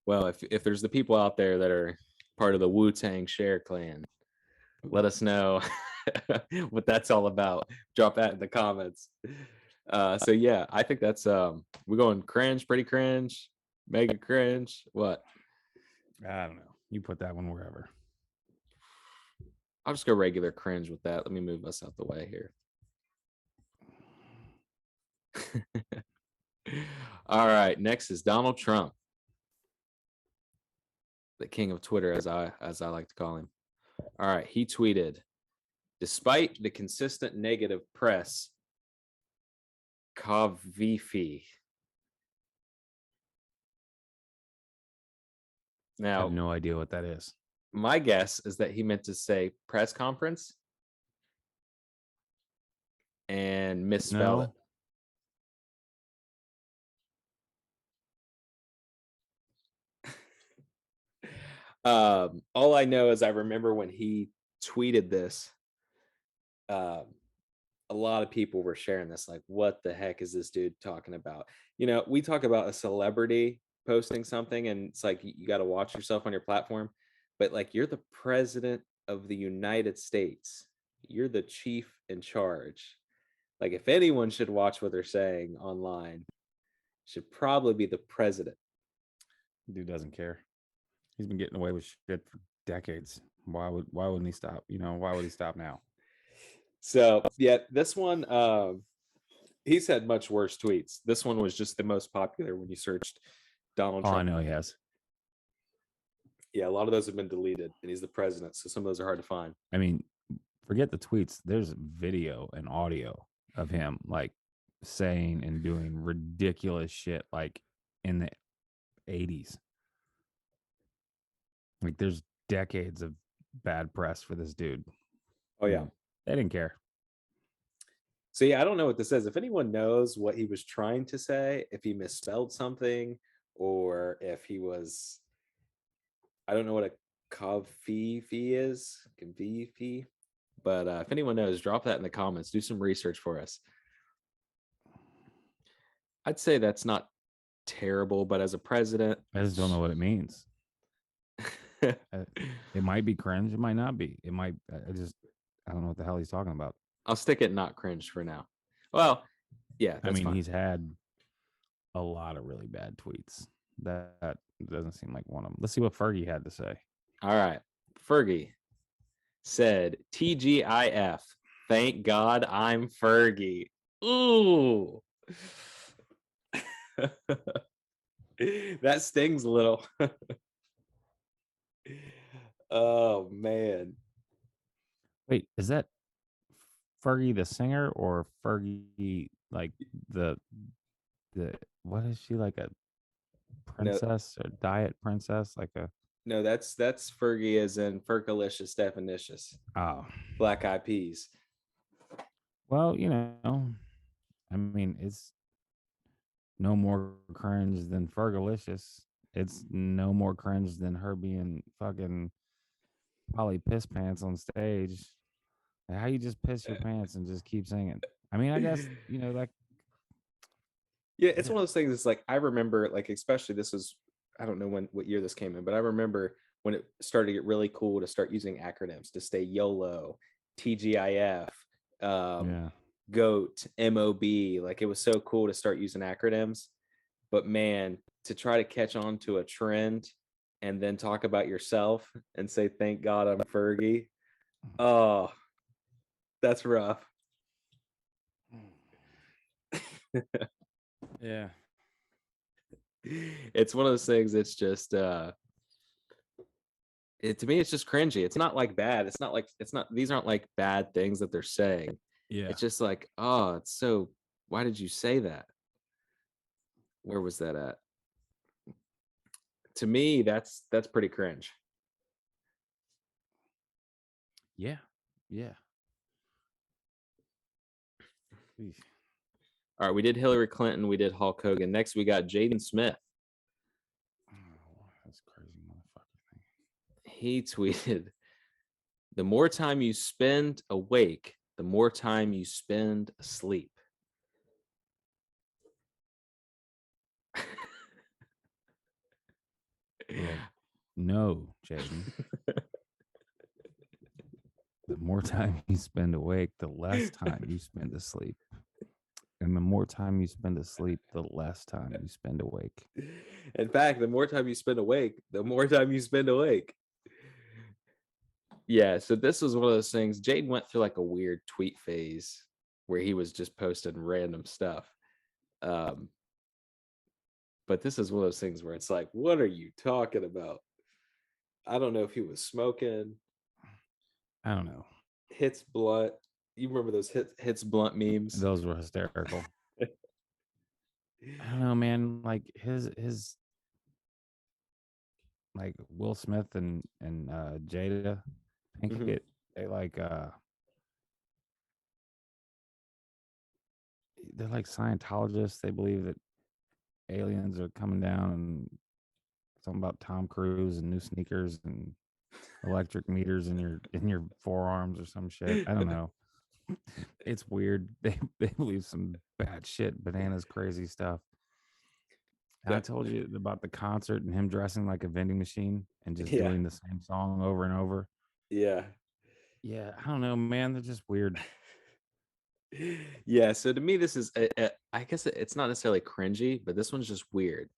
well, if there's the people out there that are part of the Wu-Tang Cher clan, let us know what that's all about. Drop that in the comments. So yeah, I think that's we're going cringe, pretty cringe, mega cringe. What? I don't know. You put that one wherever. I'll just go regular cringe with that. Let me move us out the way here. All right, next is Donald Trump, the king of Twitter, as I like to call him. All right, he tweeted, despite the consistent negative press, Kavifi. I have Now, no idea what that is. my guess is that he meant to say press conference and misspelled it. No. All I know is I remember when he tweeted this, um, a lot of people were sharing this, like, what the heck is this dude talking about? We talk about a celebrity posting something, and it's like you got to watch yourself on your platform, but like you're the president of the United States, you're the chief in charge. Like, if anyone should watch what they're saying online, should probably be the president. Dude doesn't care. He's been getting away with shit for decades. Why wouldn't he stop? Why would he stop now? So yeah, this one, he's had much worse tweets. This one was just the most popular when you searched Donald Oh, I Trump. know he has. Yeah, a lot of those have been deleted, and he's the president, so some of those are hard to find. I mean, forget the tweets. There's video and audio of him like saying and doing ridiculous shit like in the 80s. Like there's decades of bad press for this dude. Oh yeah. They didn't care. So yeah, I don't know what this says. If anyone knows what he was trying to say, if he misspelled something, or if he was, I don't know what a Kavifi is, Kavifi. But if anyone knows, drop that in the comments. Do some research for us. I'd say that's not terrible, but as a president, I just don't know what it means. It might be cringe. It might not be. It might. I don't know what the hell he's talking about. I'll stick it not cringe for now. Well, yeah, I mean, fine. he's had a lot of really bad tweets. That doesn't seem like one of them. Let's see what Fergie had to say. All right. Fergie said, TGIF, thank God I'm Fergie. Ooh. That stings a little. Oh, man. Wait, is that Fergie the singer or Fergie like the what is she, like a No, princess or diet princess, like a no, that's Fergie as in Fergalicious Definitions. oh Black Eyed Peas. well, I mean, it's no more cringe than Fergalicious. It's no more cringe than her being fucking Polly Piss Pants on stage. Like, how you just piss your pants and just keep singing? I mean, I guess like Yeah, it's one of those things. It's like I remember, like, especially this was, I don't know what year this came in, but I remember when it started to get really cool to start using acronyms to stay YOLO, TGIF, yeah. GOAT, MOB. Like, it was so cool to start using acronyms. But man, to try to catch on to a trend and then talk about yourself and say, "Thank God I'm Fergie." Oh, that's rough. Yeah. It's one of those things. It's just to me, it's just cringy. It's not like bad. It's not like it's not. These aren't like bad things that they're saying. Yeah. It's just like, oh, it's so. Why did you say that? Where was that at? To me, that's pretty cringe. Yeah. Yeah. Eesh. All right, we did Hillary Clinton. We did Hulk Hogan. Next, we got Jaden Smith. Oh, that's crazy motherfucker thing. He tweeted, "The more time you spend awake, the more time you spend asleep." Well, no, Jaden. The more time you spend awake, the less time you spend asleep. And the more time you spend asleep, the less time you spend awake. In fact, the more time you spend awake, the more time you spend awake. Yeah, so this was one of those things. Jaden went through like a weird tweet phase where he was just posting random stuff. Um, but this is one of those things where it's like, what are you talking about? I don't know if he was smoking, I don't know. hits blunt. You remember those hits blunt memes? Those were hysterical. I don't know, man. Like his like Will Smith and Jada Mhm. Pinkett, they like they're like Scientologists. They believe that aliens are coming down and something about Tom Cruise and new sneakers and electric meters in your forearms or some shit. I don't know. It's weird. They believe some bad shit, bananas, crazy stuff. And I That- told you about the concert and him dressing like a vending machine and just yeah, doing the same song over and over. yeah. Yeah, I don't know, man. They're just weird. Yeah, so to me, this is, I guess it's not necessarily cringy, but this one's just weird.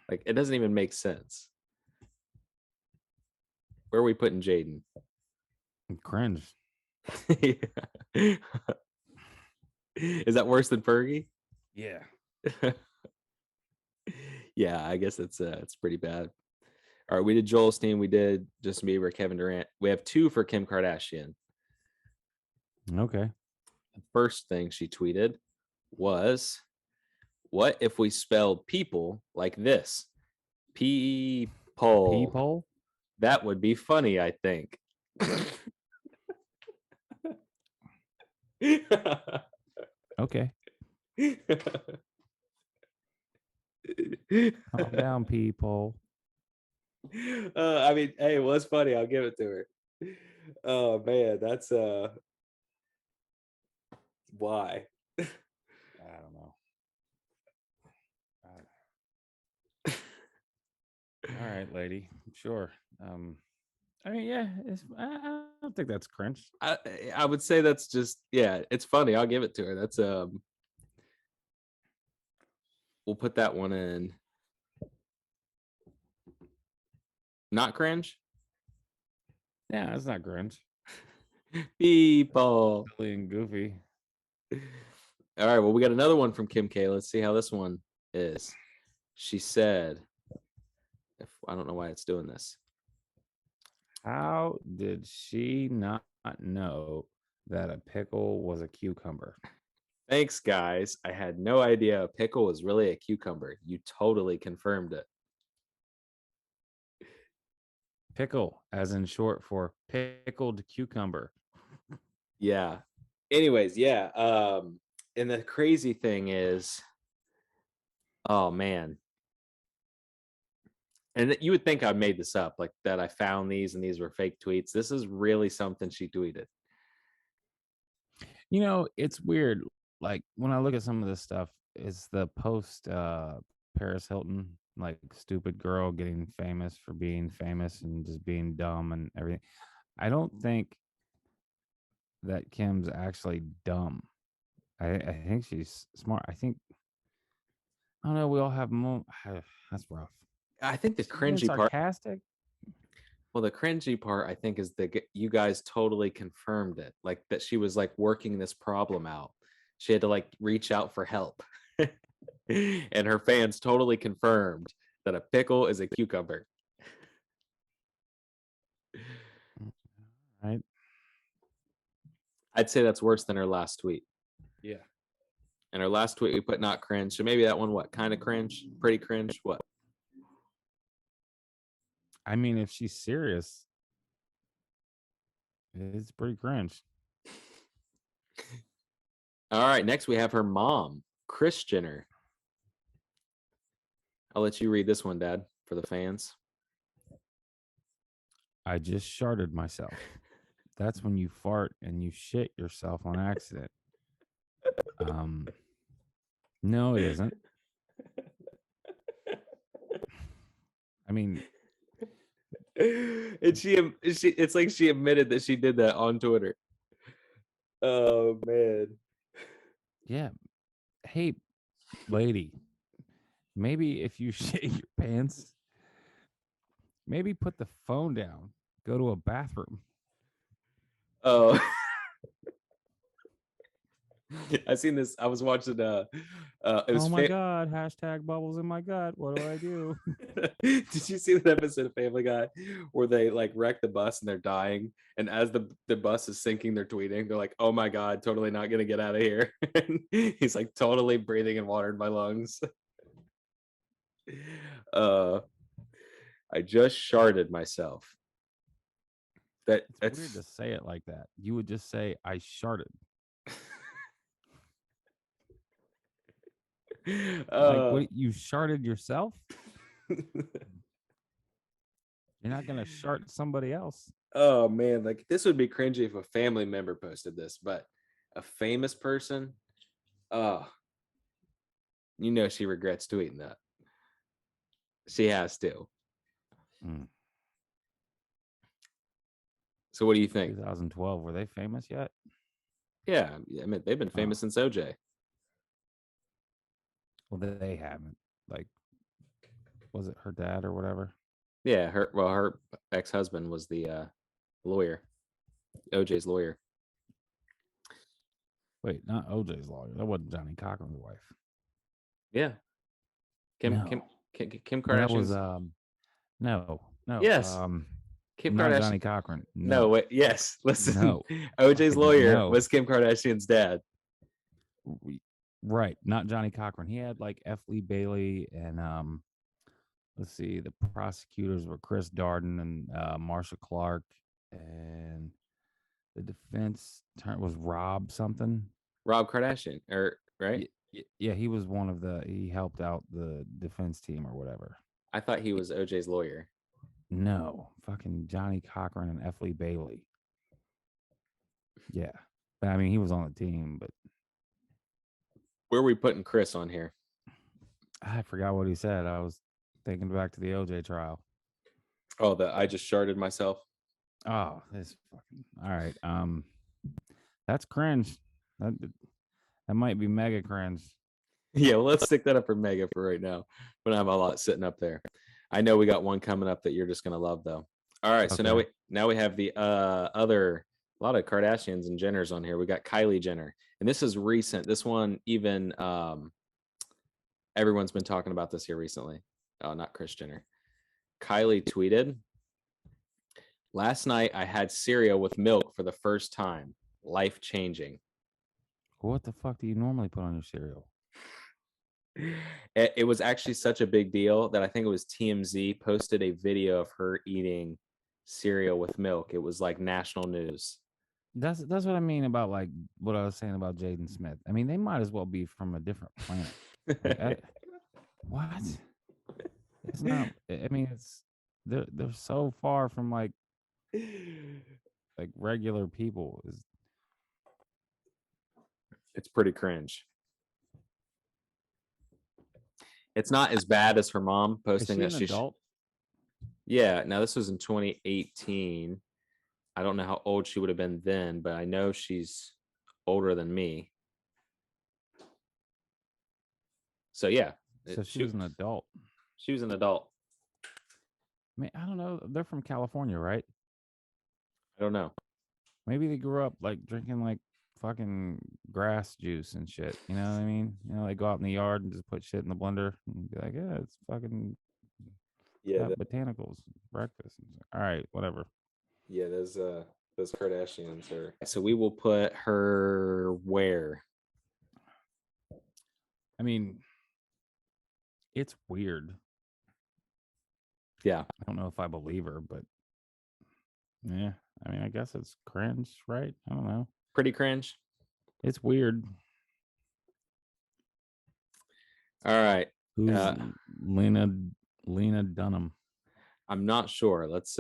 Like, it doesn't even make sense. Where are we putting Jaden? Cringe. Is that worse than Fergie? Yeah. Yeah, I guess it's pretty bad. All right, we did Joel Osteen, we did Justin Bieber, Kevin Durant. We have 2 for Kim Kardashian. Okay. The first thing she tweeted was, "What if we spelled people like this? People. Peephole. That would be funny, I think." Okay. Calm down, peephole. I mean, hey, it was funny. I'll give it to her. Oh man, that's why. I don't know. All right, lady. Sure. I mean, yeah, I don't think that's cringe. I would say that's just, yeah, it's funny. I'll give it to her. That's we'll put that one in. Not cringe. Yeah, that's not cringe. People. Silly and goofy. All right. Well, we got another one from Kim K. Let's see how this one is. She said, if I don't know why it's doing this. How did she not know that a pickle was a cucumber? Thanks, guys. I had no idea a pickle was really a cucumber. You totally confirmed it. Pickle, as in short for pickled cucumber. Yeah. Anyways, yeah. And the crazy thing is, oh man. And you would think I made this up, like that I found these and these were fake tweets. This is really something she tweeted. You know, it's weird. Like when I look at some of this stuff, it's the post Paris Hilton, like stupid girl getting famous for being famous and just being dumb and everything. I don't think that Kim's actually dumb. I think she's smart. I think I don't know. We all have that's rough. I think the She's being cringy part. sarcastic. Well, the cringy part, I think, is that you guys totally confirmed it, like that she was like working this problem out. She had to like reach out for help, and her fans totally confirmed that a pickle is a cucumber. Right. I'd say that's worse than her last tweet. Yeah. And her last tweet we put not cringe. So maybe that one, what kind of cringe? Pretty cringe? What? I mean, if she's serious, it's pretty cringe. All right. Next, we have her mom, Kris Jenner. I'll let you read this one, Dad, for the fans. I just sharted myself. That's when you fart and you shit yourself on accident. No, it isn't. I mean, and it's like she admitted that she did that on Twitter. Oh man. Yeah. Hey, lady, maybe if you shit your pants, maybe put the phone down, go to a bathroom. Oh. I seen this. I was watching it was oh my god, hashtag bubbles in my gut. What do I do? Did you see that episode of Family Guy where they like wreck the bus and they're dying, and as the bus is sinking, they're tweeting, they're like, oh my god, totally not gonna get out of here. And he's like totally breathing in water in my lungs. I just sharded myself. That's weird to say it like that. You would just say I sharted. Like what, you sharted yourself? You're not gonna shart somebody else. Oh man, like this would be cringy if a family member posted this, but a famous person, oh, you know she regrets tweeting that. She has to. So what do you think? 2012, were they famous yet? Yeah, I mean they've been famous since OJ. Well, they haven't. Like, was it her dad or whatever? Yeah, her ex-husband was the lawyer, OJ's lawyer. Wait, not OJ's lawyer. That wasn't Johnny Cochran's wife. Yeah. Kim Kardashian. That was no. Yes. Kim Kardashian. Johnny Cochran. No, wait, yes. Listen. No. OJ's lawyer was Kim Kardashian's dad. Right, not Johnny Cochran. He had like F. Lee Bailey and let's see, the prosecutors were Chris Darden and Marsha Clark, and the defense was Rob something. Rob Kardashian, or right? Yeah, he was one of he helped out the defense team or whatever. I thought he was OJ's lawyer. No, fucking Johnny Cochran and F. Lee Bailey. Yeah, but I mean, he was on the team, but. Where are we putting Chris on here? I forgot what he said. I was thinking back to the OJ trial. Oh, I just sharded myself. Oh, this fucking all right. That's cringe. That might be mega cringe. Yeah, well, let's stick that up for mega for right now. We don't have a lot sitting up there. I know we got one coming up that you're just gonna love though. All right, okay. So now we have the other. A lot of Kardashians and Jenners on here. We got Kylie Jenner, and this is recent. This one, even everyone's been talking about this here recently. Oh, not Kris Jenner. Kylie tweeted, "Last night I had cereal with milk for the first time. Life changing." What the fuck do you normally put on your cereal? It was actually such a big deal that I think it was TMZ posted a video of her eating cereal with milk. It was like national news. That's what I mean about like what I was saying about Jaden Smith. I mean, they might as well be from a different planet. Like, what? It's not. I mean, they're so far from like regular people. It's pretty cringe. It's not as bad as her mom posting that she's adult. Yeah. Now this was in 2018. I don't know how old she would have been then, but I know she's older than me. So yeah, So she was an adult. She was an adult. I mean, I don't know. They're from California, right? I don't know. Maybe they grew up like drinking like fucking grass juice and shit. You know what I mean? You know, they go out in the yard and just put shit in the blender and be like, yeah, it's fucking botanicals breakfast. All right, whatever. Yeah, those Kardashians are. So we will put her where? I mean, it's weird. Yeah. I don't know if I believe her, but yeah, I mean, I guess it's cringe, right? I don't know. Pretty cringe. It's weird. All right. Who's Lena Dunham? I'm not sure. Let's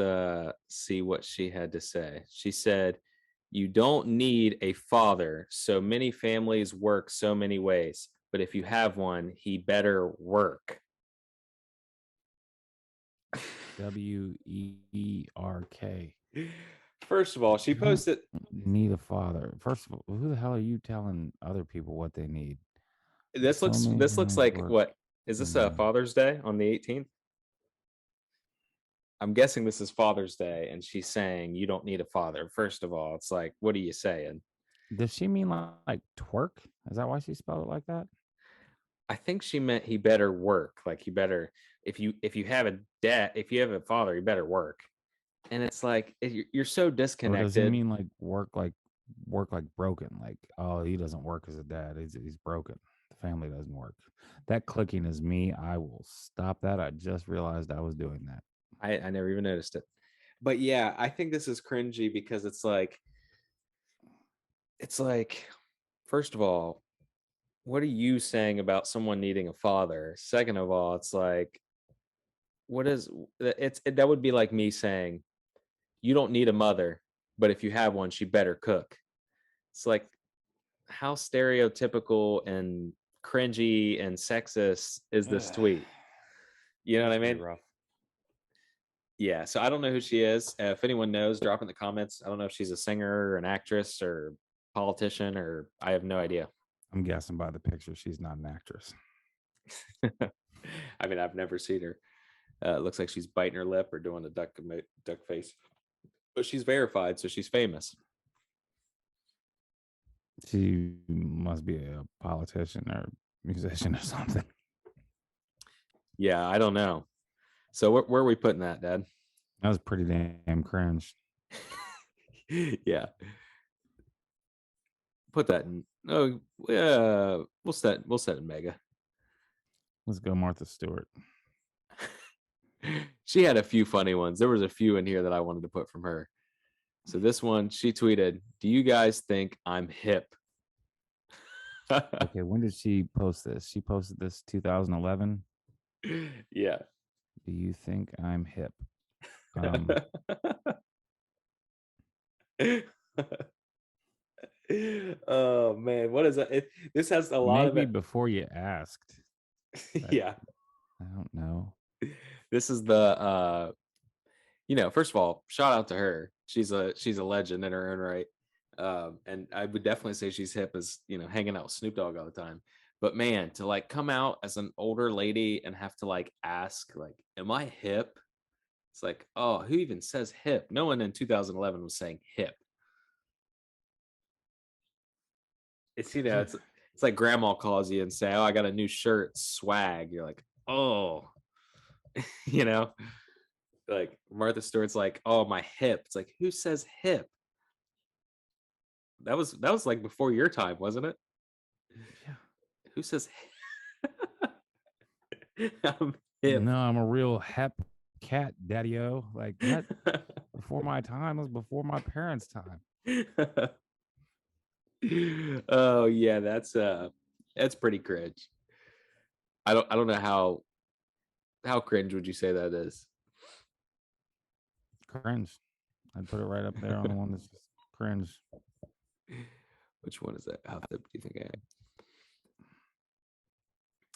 see what she had to say. She said, "You don't need a father. So many families work so many ways, but if you have one, he better work." WERK. First of all, she posted need a father. First of all, who the hell are you telling other people what they need? this looks like what is this Father's Day on the 18th? I'm guessing this is Father's Day, and she's saying you don't need a father. First of all, it's like, what are you saying? Does she mean like twerk? Is that why she spelled it like that? I think she meant he better work. Like he better if you have a dad, if you have a father, he better work. And it's like you're so disconnected. Or does he mean like work like broken? Like, oh, he doesn't work as a dad. He's broken. The family doesn't work. That clicking is me. I will stop that. I just realized I was doing that. I never even noticed it. But yeah, I think this is cringy because it's like first of all, what are you saying about someone needing a father? Second of all, it's like that would be like me saying you don't need a mother, but if you have one, she better cook. It's like how stereotypical and cringy and sexist is this tweet? You know what I mean? Rough. Yeah. So I don't know who she is. If anyone knows, drop in the comments. I don't know if she's a singer or an actress or politician or I have no idea. I'm guessing by the picture she's not an actress. I mean, I've never seen her. It looks like she's biting her lip or doing a duck face. But she's verified, so she's famous. She must be a politician or musician or something. Yeah, I don't know. So where are we putting that, Dad? That was pretty damn cringe. Yeah. Put that in. Oh, yeah. We'll set it in Mega. Let's go, Martha Stewart. She had a few funny ones. There was a few in here that I wanted to put from her. So this one, she tweeted, "Do you guys think I'm hip?" Okay, when did she post this? She posted this 2011. Yeah. Do you think I'm hip? Oh man, what is that? This has a lot maybe of it. Before you asked. Yeah. I don't know. This is the first of all, shout out to her. She's a legend in her own right. And I would definitely say she's hip as, hanging out with Snoop Dogg all the time. But man, to like come out as an older lady and have to like ask, like, am I hip? It's like, oh, who even says hip? No one in 2011 was saying hip. It's it's like grandma calls you and say, "Oh, I got a new shirt, swag." You're like, "Oh," like Martha Stewart's like, "Oh, my hip." It's like, who says hip? That was like before your time, wasn't it? Yeah. Who says I'm hip? No, I'm a real hep cat, daddy-o. Like, what? Before my time was before my parents' time. Oh yeah, that's pretty cringe. I don't know how cringe would you say that is? Cringe. I'd put it right up there on the one that's just cringe. Which one is that? How thick do you think I am?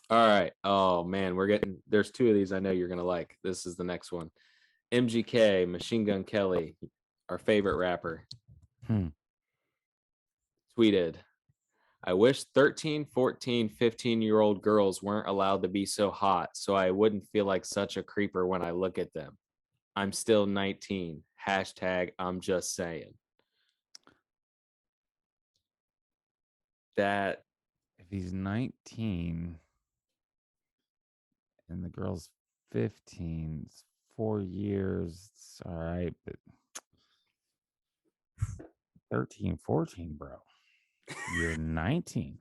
All right. Oh man, there's two of these I know you're gonna like. This is the next one. MGK, Machine Gun Kelly, our favorite rapper, tweeted, I wish 13, 14, 15-year-old girls weren't allowed to be so hot, so I wouldn't feel like such a creeper when I look at them. I'm still 19. Hashtag I'm just saying. That If he's 19 and the girl's 15, it's 4 years. It's all right, but 13, 14, bro. You're 19.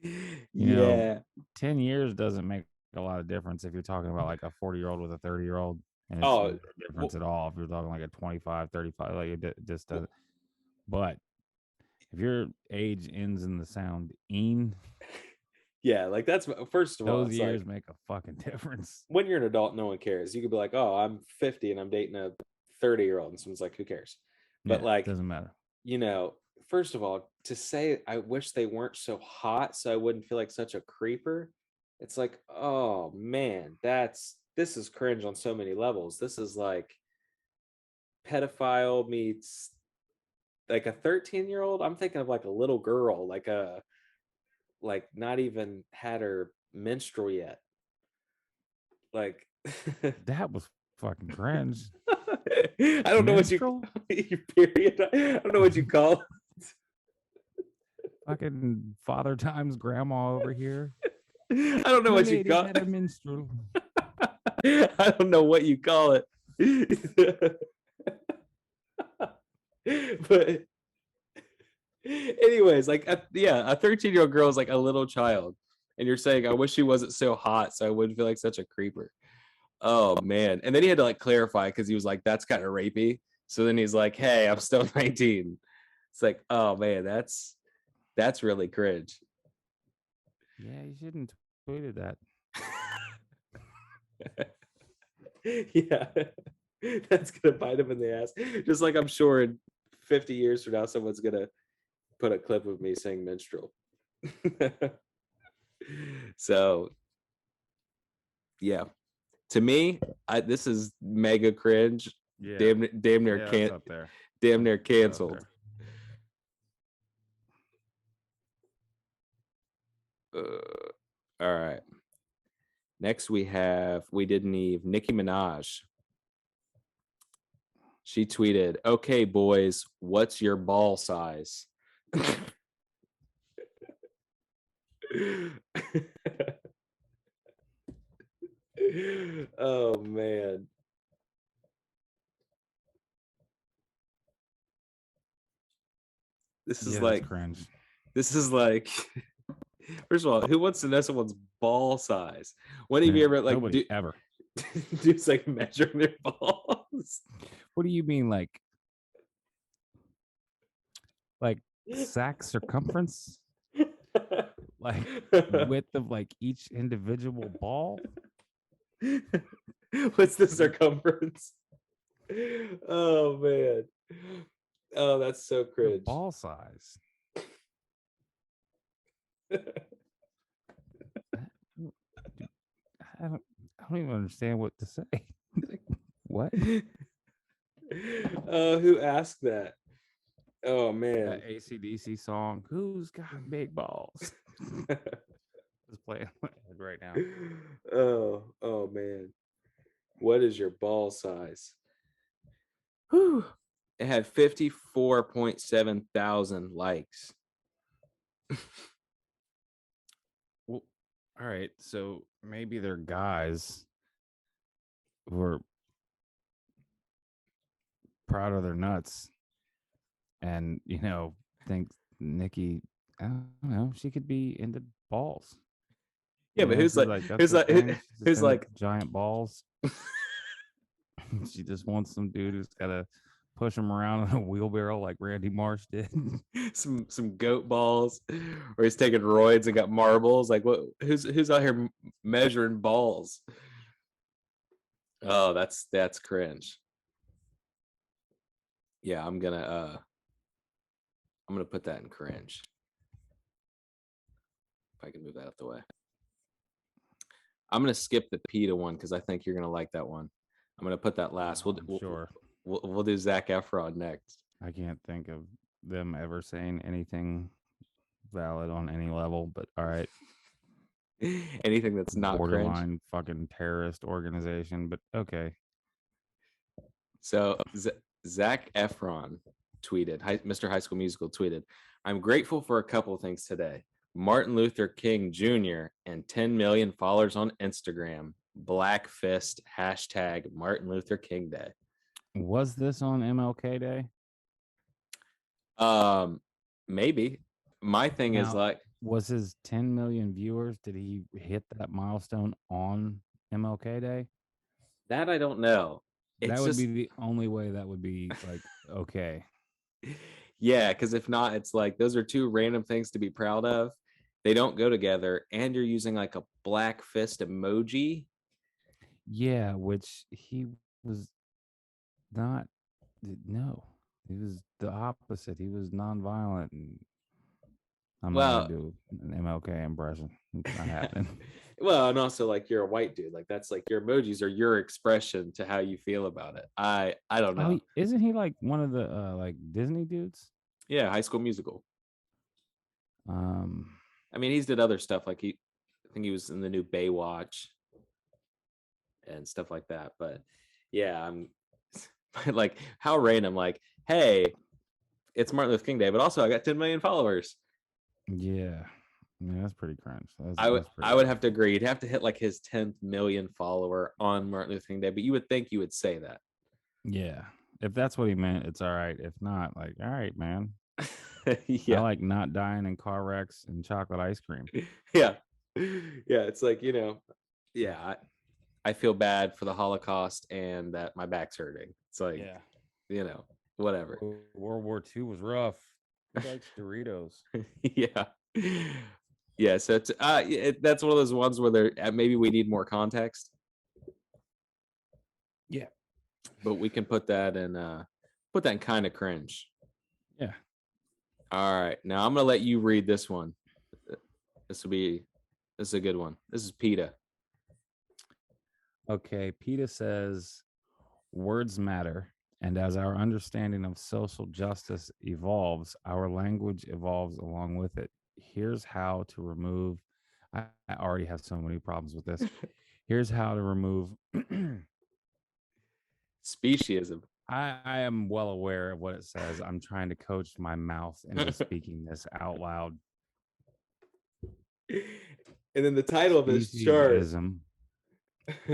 You know, yeah. 10 years doesn't make a lot of difference if you're talking about like a 40-year-old with a 30-year-old. And it's Oh, no difference at all if you're talking like a 25, 35, like it just doesn't. But if your age ends in the sound "een," yeah, like that's first of all, those it's years like make a fucking difference. when you're an adult, no one cares. You could be like, oh, I'm 50 and I'm dating a 30-year-old, and someone's like, who cares? But Yeah, like, doesn't matter. you know, first of all, to say I wish they weren't so hot so I wouldn't feel like such a creeper, it's like, oh man, this is cringe on so many levels. This is like pedophile meets like a 13-year-old. I'm thinking of like a little girl, like not even had her menstrual yet. Like That was fucking cringe. I don't know what you Minstrel? period. I don't know what you call Fucking father times grandma over here. I don't know My what you lady call had a minstrel. I don't know what you call it. But anyways, like yeah, a 13-year-old girl is like a little child. And you're saying, I wish she wasn't so hot so I wouldn't feel like such a creeper. Oh man. And then he had to like clarify because he was like, that's kind of rapey. So then he's like, hey, I'm still 19. It's like, oh man, that's really cringe. Yeah, you shouldn't tweeted that. Yeah. That's gonna bite him in the ass. Just like I'm sure in 50 years from now, someone's gonna put a clip of me saying minstrel. So yeah. To me, this is mega cringe. Yeah. Damn near Yeah, that's can't up there. damn near That's up canceled. All right. Next we have we didn't Eve Nicki Minaj. She tweeted, "Okay, boys, what's your ball size?" Oh man. This is Yeah, that's like cringe. this is like first of all, who wants to know someone's ball size? When have you ever like Nobody ever. dudes like measuring their balls? What do you mean, like sack circumference? Like width of like each individual ball? What's the circumference? Oh man. Oh, that's so Your cringe. ball size. I don't even understand what to say. What? Who asked that? Oh man. That AC/DC song, Who's Got Big Balls? Just playing my head right now. Oh man. What is your ball size? Whew. It had 54.7 thousand likes. Well, all right. So maybe they're guys who are proud of their nuts and, think Nikki, I don't know, she could be into balls. Yeah, but who's she's like that's who's her like thing. She's just who's into like giant balls. She just wants some dude who's got to push him around in a wheelbarrow like Randy Marsh did. some goat balls, or he's taking roids and got marbles. Like what? Who's out here measuring balls? Oh, that's cringe. Yeah, I'm gonna put that in cringe. If I can move that out the way. I'm gonna skip the PETA one because I think you're gonna like that one. I'm gonna put that last. Sure. We'll do Zac Efron next. I can't think of them ever saying anything valid on any level, but all right. Anything that's not Borderline cringe. fucking terrorist organization, but okay. So Zach Efron tweeted, Mr. High School Musical tweeted, "I'm grateful for a couple of things today. Martin Luther King Jr. and 10 million followers on Instagram. Black Fist hashtag Martin Luther King Day." Was this on MLK Day? Maybe. My thing is Now, like, was his 10 million viewers? Did he hit that milestone on MLK Day? that I don't know. That It's would just be the only way that would be like okay. yeah, because if not, it's like those are two random things to be proud of. They don't go together, and you're using like a black fist emoji. Yeah, which he was not. No, he was the opposite. He was nonviolent, and I'm not gonna Well, do an MLK impression. It's not happening. well, and also like you're a white dude. Like that's like your emojis are your expression to how you feel about it. I don't know. Isn't he like one of the like Disney dudes? Yeah, High School Musical. Um, I mean, he's did other stuff like I think he was in the new Baywatch and stuff like that. But yeah, I'm like how random. Like, hey, it's Martin Luther King Day, but also I got 10 million followers. yeah, that's pretty cringe. I would have to agree. You'd have to hit like his 10th million follower on Martin Luther King Day, but you would think you would say that. Yeah, if that's what he meant, it's all right. If not, like, all right, man. Yeah. I like not dying in car wrecks and chocolate ice cream. Yeah. Yeah. It's like, yeah, I feel bad for the Holocaust and that my back's hurting. It's like, whatever. World War II was rough. Who likes Doritos? Yeah. Yeah. So it's, that's one of those ones where maybe we need more context. Yeah. But we can put that in kind of cringe. Yeah. All right. Now I'm gonna let you read this one. This is a good one. This is PETA. Okay. PETA says words matter. And as our understanding of social justice evolves, our language evolves along with it. Here's how to remove. I already have so many problems with this. Here's how to remove speciesism. I am well aware of what it says. I'm trying to coach my mouth into speaking this out loud. And then the title of this chart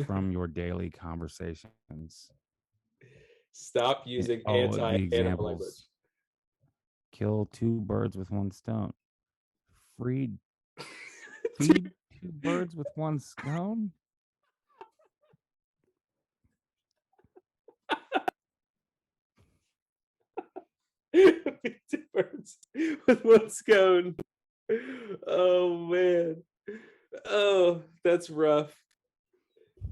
from your daily conversations. Stop using anti-animal language. Kill two birds with one stone. Feed two birds with one stone. Feed two birds with one scone. Oh man. Oh, that's rough.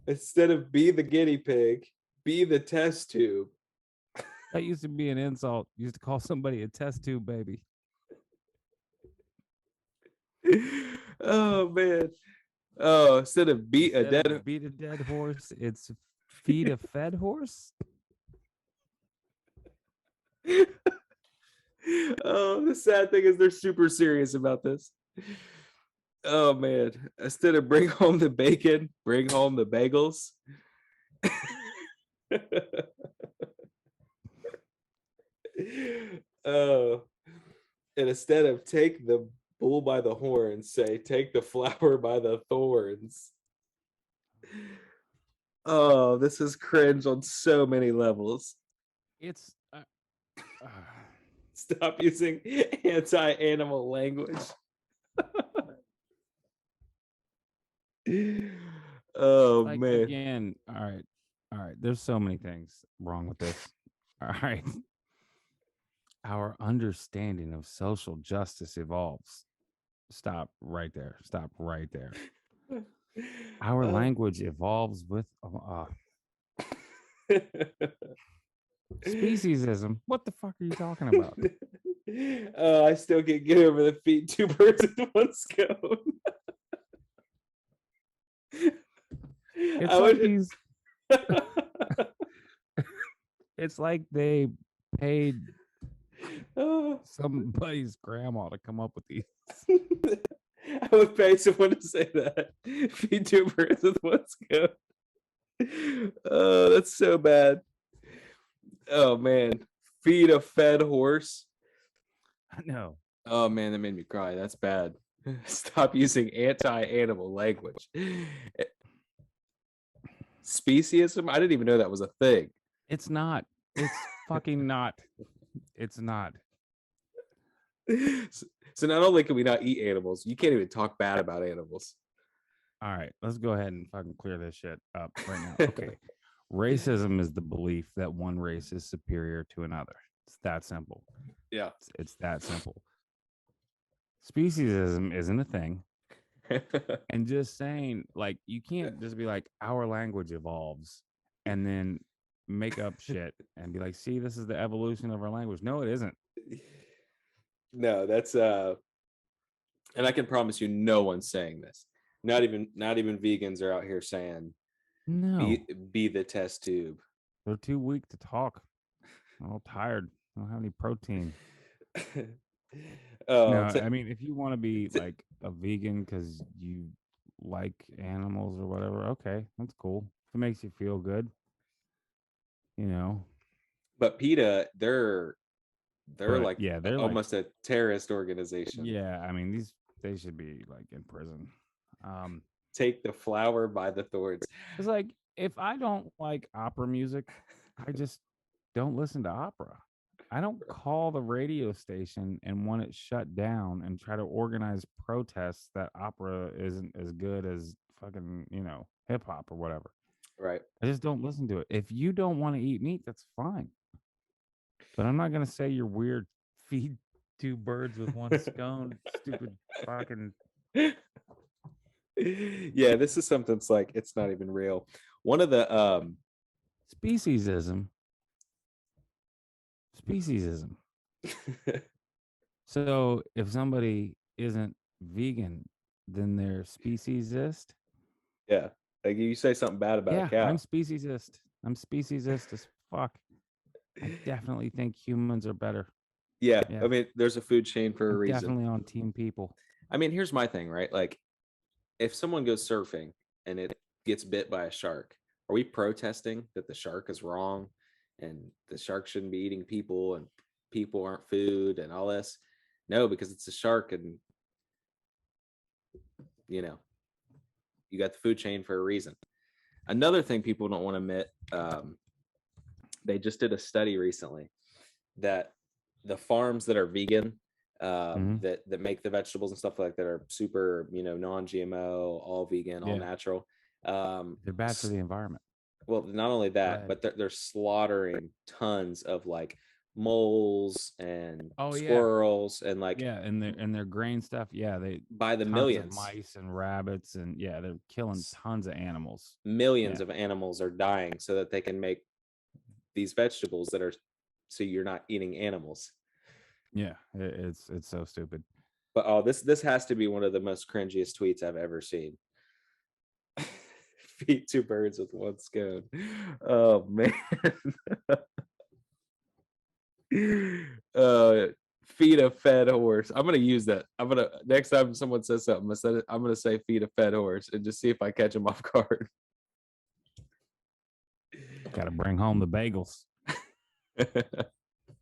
Instead of be the guinea pig, be the test tube. That used to be an insult. You used to call somebody a test tube baby. Oh man. Oh, instead of beat a dead horse, it's feed a fed horse. Oh, the sad thing is they're super serious about this. Oh man. Instead of bring home the bacon, bring home the bagels. Oh, and instead of take the bull by the horns, say take the flower by the thorns. Oh, this is cringe on so many levels. It's stop using anti-animal language. Oh like, man. Again, all right. There's so many things wrong with this. All right. Our understanding of social justice evolves. Stop right there. Our language evolves with speciesism. What the fuck are you talking about? I still can't get over the feet two birds with one scone. It's like they paid somebody's grandma to come up with these. I would pay someone to say that. Feed two birds with one stone. Oh, that's so bad. Oh man, feed a fed horse. No. Oh man, that made me cry. That's bad. Stop using anti-animal language. Speciesism? I didn't even know that was a thing. It's not. It's fucking not. It's not. So not only can we not eat animals, you can't even talk bad about animals. All right, let's go ahead and fucking clear this shit up right now. Okay. Racism is the belief that one race is superior to another. It's that simple. Yeah. It's that simple. Speciesism isn't a thing. And just saying, like, you can't just be like, our language evolves and then make up shit and be like, see, this is the evolution of our language. No, it isn't. No, that's and I can promise you no one's saying this. Not even vegans are out here saying No. be the test tube. They're too weak to talk. I'm all tired. I don't have any protein. No, I mean, if you want to be like a vegan because you like animals or whatever, okay, that's cool. If it makes you feel good, you know. But PETA, they're like they're almost a terrorist organization. Yeah, I mean, they should be like in prison. Take the flower by the thorns. It's like, if I don't like opera music, I just don't listen to opera. I don't call the radio station and want it shut down and try to organize protests that opera isn't as good as fucking, hip hop or whatever. Right. I just don't listen to it. If you don't want to eat meat, that's fine. But I'm not going to say you're weird. Feed two birds with one scone. Stupid fucking. Yeah, this is something that's like, it's not even real. One of the Speciesism. So if somebody isn't vegan, then they're speciesist. Yeah, like you say something bad about a cow. I'm speciesist. I'm speciesist as fuck. I definitely think humans are better. Yeah. I mean, there's a food chain for a reason. Definitely on team people. I mean, here's my thing, right? Like, if someone goes surfing and it gets bit by a shark, are we protesting that the shark is wrong and the shark shouldn't be eating people and people aren't food and all this? No, because it's a shark and you got the food chain for a reason. Another thing people don't want to admit, they just did a study recently that the farms that are vegan, that make the vegetables and stuff like that are super, non-GMO, all vegan, all natural. They're bad for the environment. Well, not only that, but they're slaughtering tons of like moles and squirrels and like and their grain stuff. Yeah, they by the millions, mice and rabbits, and they're killing tons of animals. Millions of animals are dying so that they can make these vegetables that are so you're not eating animals. Yeah, it's so stupid. But this has to be one of the most cringiest tweets I've ever seen. Feed two birds with one scone. Oh man. Feed a fed horse. I'm gonna use that. Next time someone says something, I'm gonna say feed a fed horse and just see if I catch them off guard. Gotta bring home the bagels.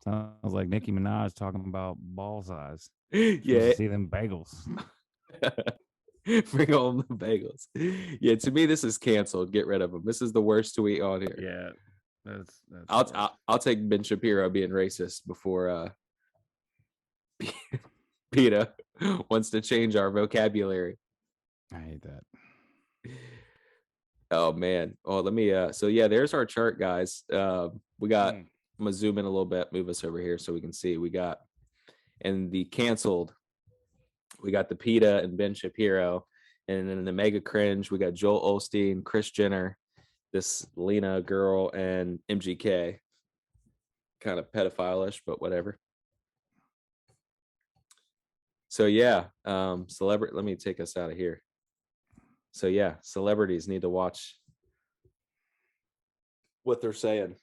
Sounds like Nicki Minaj talking about ball size. Yeah, see them bagels. Bring home the bagels. Yeah, to me, this is canceled. Get rid of them. This is the worst tweet on here. Yeah, I'll take Ben Shapiro being racist before PETA wants to change our vocabulary. I hate that. Oh man. Oh, let me so yeah, there's our chart, guys. We got I'm gonna zoom in a little bit, move us over here so we can see. We got in the canceled, we got the PETA and Ben Shapiro, and then in the mega cringe, we got Joel Osteen, Kris Jenner, this Lena girl, and MGK. Kind of pedophile-ish, but whatever. So yeah, celebrity. Let me take us out of here. So yeah, celebrities need to watch what they're saying.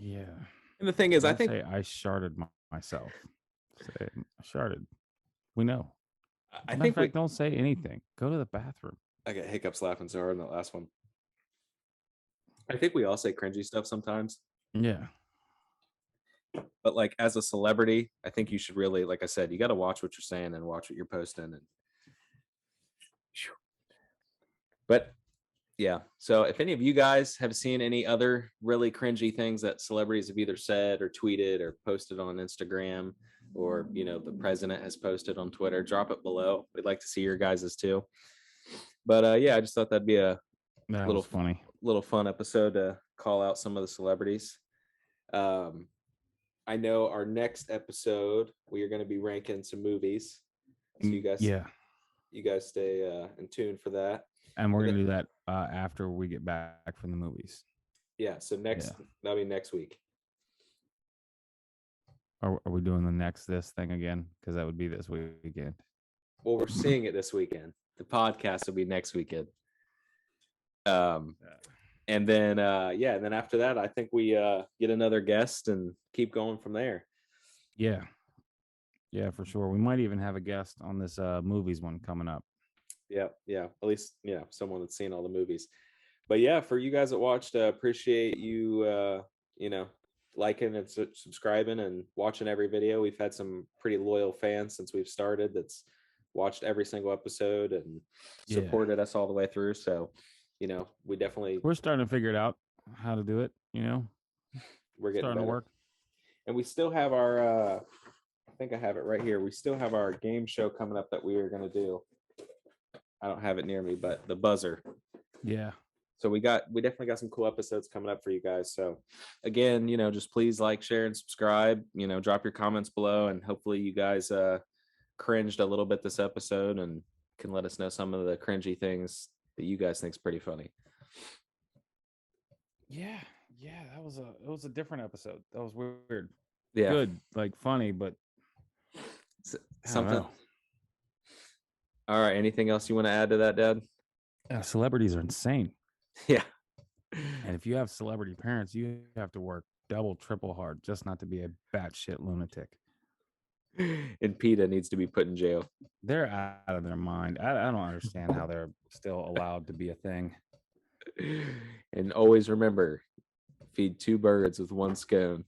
Yeah. And the thing is, I think I sharted myself. Say it. Sharded. We know. I Matter of think fact, don't say anything. Go to the bathroom. I got hiccups laughing so hard in that last one. I think we all say cringy stuff sometimes, Yeah. but like as a celebrity, I think you should really, like I said, you got to watch what you're saying and watch what you're posting. And but yeah, so if any of you guys have seen any other really cringy things that celebrities have either said or tweeted or posted on Instagram, or the president has posted on Twitter, drop it below. We'd like to see your guys's too. But yeah, I just thought that'd be a That little was funny. little fun episode to call out some of the celebrities. Um, I know our next episode we are going to be ranking some movies, so Yeah. you guys stay in tune for that. And we're going to do that after we get back from the movies. Yeah, so that'll be next week. Are we doing the next this thing again? Because that would be this weekend. Well, we're seeing it this weekend. The podcast will be next weekend. And then and then after that, I think we get another guest and keep going from there. Yeah, for sure. We might even have a guest on this movies one coming up. Yeah, at least someone that's seen all the movies. But yeah, for you guys that watched, appreciate you liking and subscribing and watching every video. We've had some pretty loyal fans since we've started that's watched every single episode and supported us all the way through. So we're starting to figure it out how to do it. We're getting starting to work. And we still have our I think I have it right here. We still have our game show coming up that we are going to do. I don't have it near me, but the buzzer. Yeah. So we definitely got some cool episodes coming up for you guys. So again, just please like, share, and subscribe. Drop your comments below, and hopefully you guys cringed a little bit this episode and can let us know some of the cringy things that you guys think is pretty funny. Yeah, it was a different episode. That was weird. Yeah, good, like funny, but something. All right. Anything else you want to add to that, Dad? Celebrities are insane. Yeah. And if you have celebrity parents, you have to work double, triple hard just not to be a batshit lunatic. And PETA needs to be put in jail. They're out of their mind. I don't understand how they're still allowed to be a thing. And always remember, feed two birds with one scone.